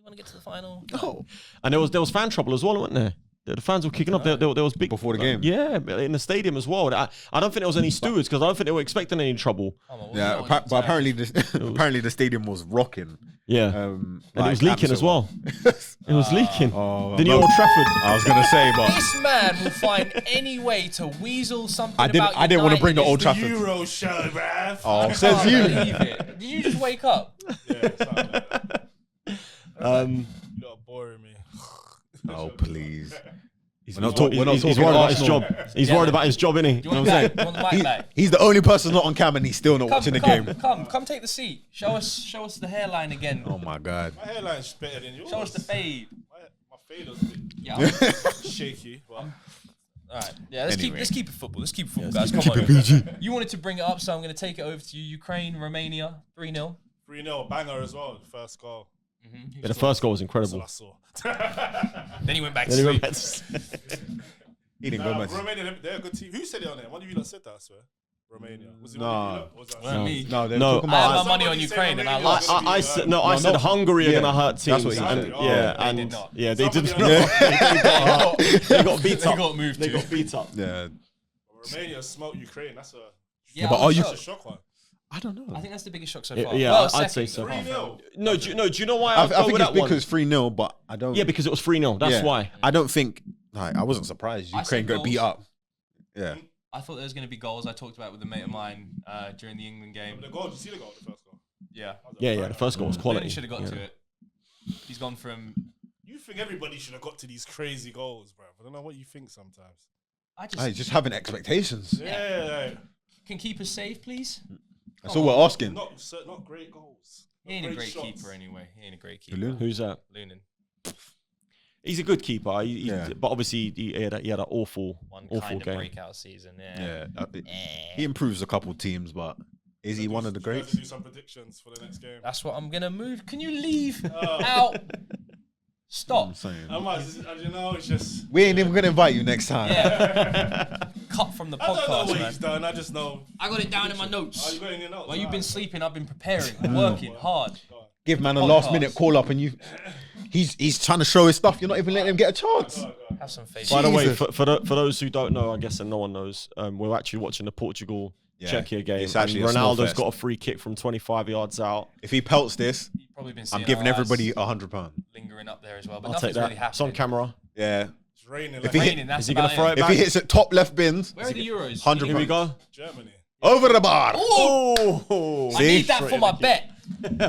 want to get to the final. Oh, And there was fan trouble as well, wasn't there? The fans were kicking up. There was big Before the game? Yeah, in the stadium as well. I don't think there was any stewards because I don't think they were expecting any trouble. Come on, yeah. But apparently, apparently the stadium was rocking. Yeah, and it was leaking as well. It was leaking. Oh, The new no. Old Trafford. I was gonna say, but This man will find any way to weasel something. I didn't About want to bring the United. Old Trafford. Euro show, bruv. Oh, I says can't you. believe it. Did you just wake up? Yeah, something like that. Um, You lot boring me. Oh, please. He's, We're not he's worried talking about his Arsenal. job. He's worried about his job, innit? Do you want that? You want the mic back? He's the only person not on cam and he's still not watching the game. Come, take the seat. Show us the hairline again. Oh my god. My hairline's better than yours. Show us the fade. My fade was a bit Yeah. shaky. But All right. Yeah. Anyway. Let's keep it football. Let's keep it football, guys. Come on. You wanted to bring it up, so I'm going to take it over to you. Ukraine, Romania, 3-0. 3-0 banger as well. The first goal. Yeah, the first goal was That's what incredible. I saw. Then he went back to Then he sleep. went back to sleep. He didn't go Nah, much. Romania, they're a good team. Who said it on there? One of you lot said that, I swear. Romania. Was it Nah. one of you lot? Or was that Wasn't me. No, they're No. talking I had about. my money on Somebody said Ukraine, and I Romania lost. was I said no. I No, said no. Hungary are Yeah, gonna hurt that's teams. what he and, said. Oh, yeah, they and did not. yeah, they did. Somebody on not. They got beat They up. got moved They to. got beat up. Yeah. Romania smoked Ukraine. That's a Yeah, but I are was you- that's a shocked. shock one. I don't know. I think that's the biggest shock so Yeah, far. yeah, Well, I'd say second. so. 3-0. No, do you know why I I'd go think with it's that one? because 3-0, but I don't. Yeah, because it was 3-0. That's yeah. why. I don't think. Like, I wasn't surprised I Ukraine said got beat goals. up. Yeah. I thought there was going to be goals. I talked about it with a mate of mine during the England game. The goal, did you see the goal? The first goal? Yeah. Yeah. The first goal was quality. Benny should have got Yeah. to it. He's gone from. You think everybody should have got to these crazy goals, bro? I don't know what you think sometimes. I Hey, just having expectations. Yeah. can keep us safe, please. That's all we're asking. Not great goals. He ain't a Not great shots. keeper anyway. He ain't a great keeper. Lunin? Who's that? Lunin. He's a good keeper. Yeah. But obviously he had an awful One awful kind of game. breakout season. Yeah. Yeah. He improves a couple teams, but is he one of the You guys greats? do some predictions for the next game. That's what I'm gonna move. Can you leave out? Stop. I'm saying. I might, as you know, it's just. We ain't even gonna invite you next time. Yeah. Cut from the I don't know podcast, what man. he's done. I just know. I got it down in my Oh, notes. you got it in your notes. While you've been Alright. sleeping, I've been preparing, working hard. Give man a last Podcast. minute call up and you. He's trying to show his stuff. You're not even letting him get a chance. Have some faith. By the way, Jesus. for those who don't know, I guess and no one knows, we're actually watching the Portugal Czechia game. it's actually and a Ronaldo's snowfest. got a free kick from 25 yards out. If he pelts this, You've probably been I'm seeing giving our everybody eyes £100. lingering up there as well. But I'll take nothing's that. really It's on happening. camera. Yeah. It's raining If like he hit- Raining, that's Is he gonna about throw it. it If back? he hits it top left bins, Where are the Euros? 100 Here we go. Germany. over the bar. Oh, I need that for my bet.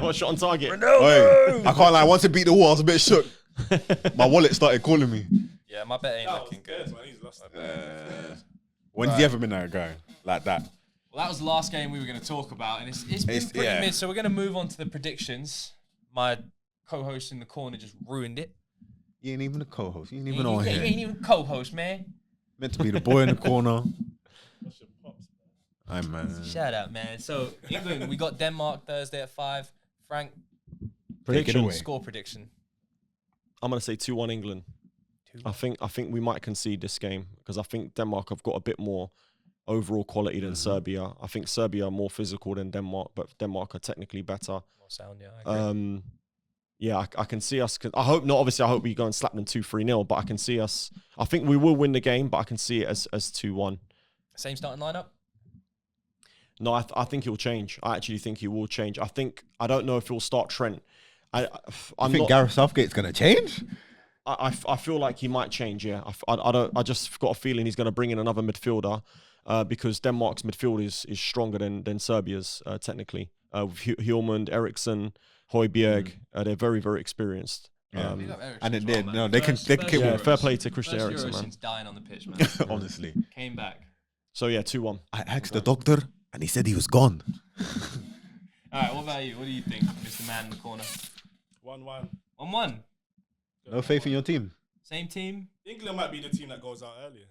what shot on target? Oi, I can't lie. Once it beat the wall, I was a bit shook. My wallet started calling me. Yeah, my bet ain't That was looking dead, good. man. He's lost it. When's he ever been that guy like that? Well, that was the last game we were going to talk about, and it's been pretty yeah. mid. So we're going to move on to the predictions. My co-host in the corner just ruined it. You ain't even a co-host. You ain't He even on ain't here. even co-host, man. Meant to be the boy in the corner. That's your pops, Hey man. Shout out, man. So England, we got Denmark Thursday at 5. Frank, Predictions. score prediction. I'm gonna say 2-1 England. 2-1. I think we might concede this game because I think Denmark have got a bit more overall quality than Serbia. I think Serbia are more physical than Denmark, but Denmark are technically better. More sound, yeah. I agree. Yeah, I can see us. I hope not. Obviously, I hope we go and slap them 2-3-0. But I can see us. I think we will win the game, but I can see it as 2-1. Same starting lineup. No, I think he'll change. I actually think he will change. I don't know if he'll start Trent. I think Gareth Southgate's gonna change. I feel like he might change. Yeah, I just got a feeling he's going to bring in another midfielder because Denmark's midfield is stronger than Serbia's technically. With Hjulmand, Eriksson, Højbjerg, they're very very experienced. Yeah. Big up Eriksen And as then well, they- man. no, they can- they can kill Yeah, him. fair play to Christian First Eriksen, Euro man. since dying on the pitch, man. Honestly, Came back. So yeah, 2-1. I asked the doctor and he said he was gone. All right, what about you? What do you think, Mr. Man in the corner? 1-1. 1-1. No faith in your team. Same team. England might be the team that goes out earlier.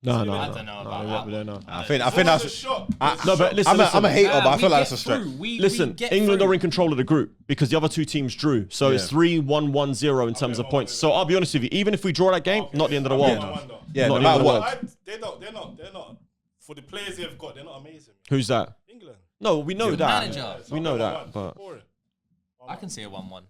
No. I don't know about we that. don't know. I think It's always a that's. shot. No, but listen, I'm a hater, but I We feel like get that's a stretch. through. We Listen, get England through. are in control of the group because the other two teams drew. So it's 3-1-1-0 in terms of points. So I'll be honest with you, even if we draw that game, not the end of the world. Yeah, Not no matter even what. They're not. For the players they've got, they're not amazing. Who's that? England. No, we know The that. manager. We know that, but Boring. I can see a 1-1.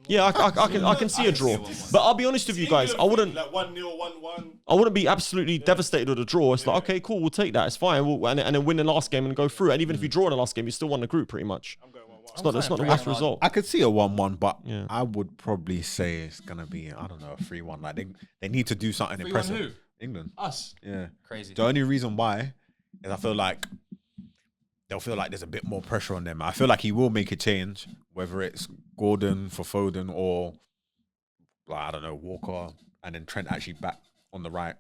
yeah, I can see a draw. But I'll be honest with you guys, I wouldn't like 1-0, 1-1. I wouldn't be absolutely devastated with a draw. It's like, okay, cool, we'll take that. It's fine. And then win the last game and go through. And even if you draw in the last game, you still won the group pretty much. I'm going 1-1. It's not the fine, worst 3-1. result. I could see a 1-1, but Yeah. I would probably say it's gonna be, I don't know, a 3-1. Like they need to do something 3-1 impressive. who? England. Us. Yeah. Crazy. The only reason why is I feel like they'll feel like there's a bit more pressure on them. I feel like he will make a change, whether it's Gordon for Foden or, like, I don't know, Walker, and then Trent actually back on the right.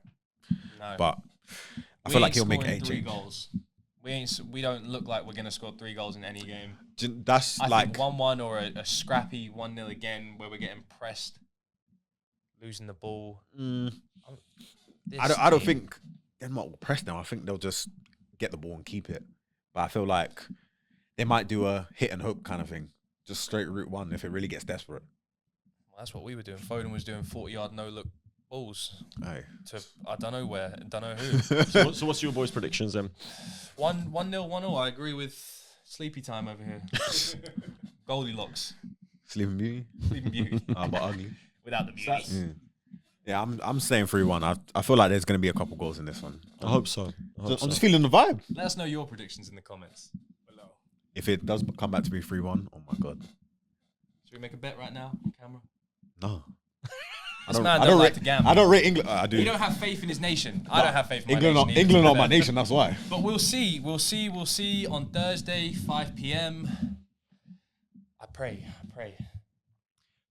No. But I We feel like ain't he'll make scoring a 3 change. goals. We don't look like we're gonna score 3 goals in any game. That's I like think 1-1 or a scrappy 1-0 again where we're getting pressed, losing the ball. I don't think Denmark will press now. I think they'll just get the ball and keep it. But I feel like they might do a hit and hope kind of thing, just straight route one if it really gets desperate. Well, that's what we were doing. Foden was doing 40-yard no-look balls Aye. to I don't know where, don't know who. So what's your boys' predictions then? 1-0, 1-0. I agree with Sleepy Time over here. Goldilocks, Sleeping Beauty, Sleeping Beauty, but ugly. without the beauty. Yeah, I'm saying 3-1. I feel like there's going to be a couple goals in this one. I hope so. I'm just feeling the vibe. Let us know your predictions in the comments. If it does come back to be 3-1, oh my God. Should we make a bet right now on camera? No. This man don't like to gamble. I don't rate England. I do. You don't have faith in his nation. I don't have faith in my England, nation. either, England to are be my fair. nation, that's why. But we'll see on Thursday, 5 p.m. I pray.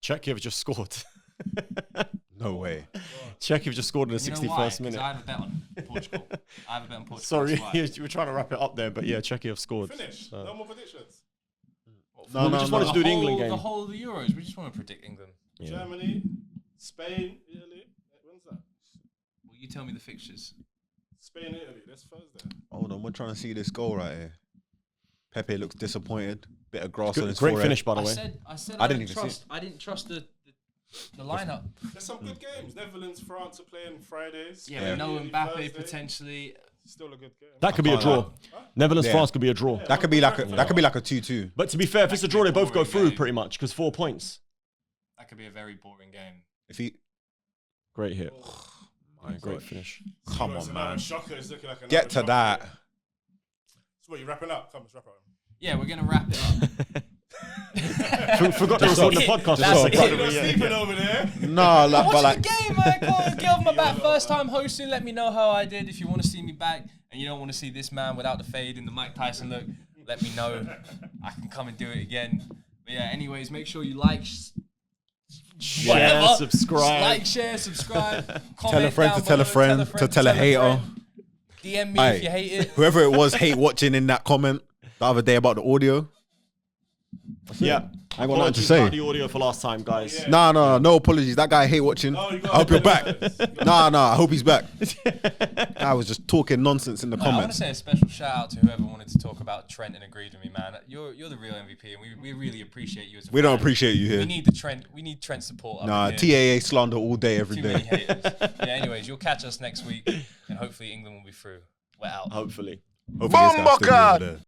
Czechia just scored. No way. Czechia just scored in the You know why? 61st 'Cause minute. I have a bet on Portugal. Portugal. Sorry, that's why. you were trying to wrap it up there, but yeah, Czechia have scored. Finish. No more predictions. No, we just wanted to do the England game. The whole of the Euros. We just want to predict England. Yeah. Germany, Spain, Italy. When's that? Will you tell me the fixtures? Spain, Italy. That's Thursday. Hold on, we're trying to see this goal right here. Pepe looks disappointed. Bit of grass on Good, his great forehead. finish, by the way. I said I I didn't didn't even see trust. I didn't trust the lineup. There's some good games. Netherlands, France are playing Fridays. Yeah, Yeah. but no Italy, Mbappe Thursday. potentially. Still a good game. That could be a can't draw. lie. Netherlands, Yeah. France could be a draw. That could be like a 2-2. But to be fair, if it's a draw, they both go boring through game. pretty much because 4 points. That could be a very boring game. If he Great hit. my Great God. finish. Come It's on, another man. Shocker. It's looking like another Get to shocker. that. So what, you wrapping up? Come, let's wrap up. Yeah, we're gonna wrap it up. Forgot to record the podcast. That's so- it. You're not sleeping over there. No, like, Watch but like the game, man. Come on, get off my back. First time hosting. Let me know how I did. If you want to see me back and you don't want to see this man without the fade and the Mike Tyson look, let me know. I can come and do it again. But yeah, anyways, make sure you like, Share, whatever. subscribe. Like, share, subscribe. tell a Comment friend down to tell a below, friend to tell a hater. friend. DM me Aye. if you hate it. Whoever it was hate watching in that comment the other day about the audio. Yeah. I ain't got nothing to Apologies say. about the audio for last time, guys. Yeah. No apologies. That guy hate watching. Oh, you got I hope you're back. it. I hope he's back. I was just talking nonsense in the I want to comments. say a special shout out to whoever wanted to talk about Trent and agreed with me, man. You're the real MVP, and we really appreciate you as a We don't fan. appreciate you We here. need the Trent. We need Trent support. up Nah, in here. TAA slander all day, every Too many day. haters. Yeah. Anyways, you'll catch us next week, and hopefully England will be through. We're out. Hopefully. Hopefully this guy's still over there.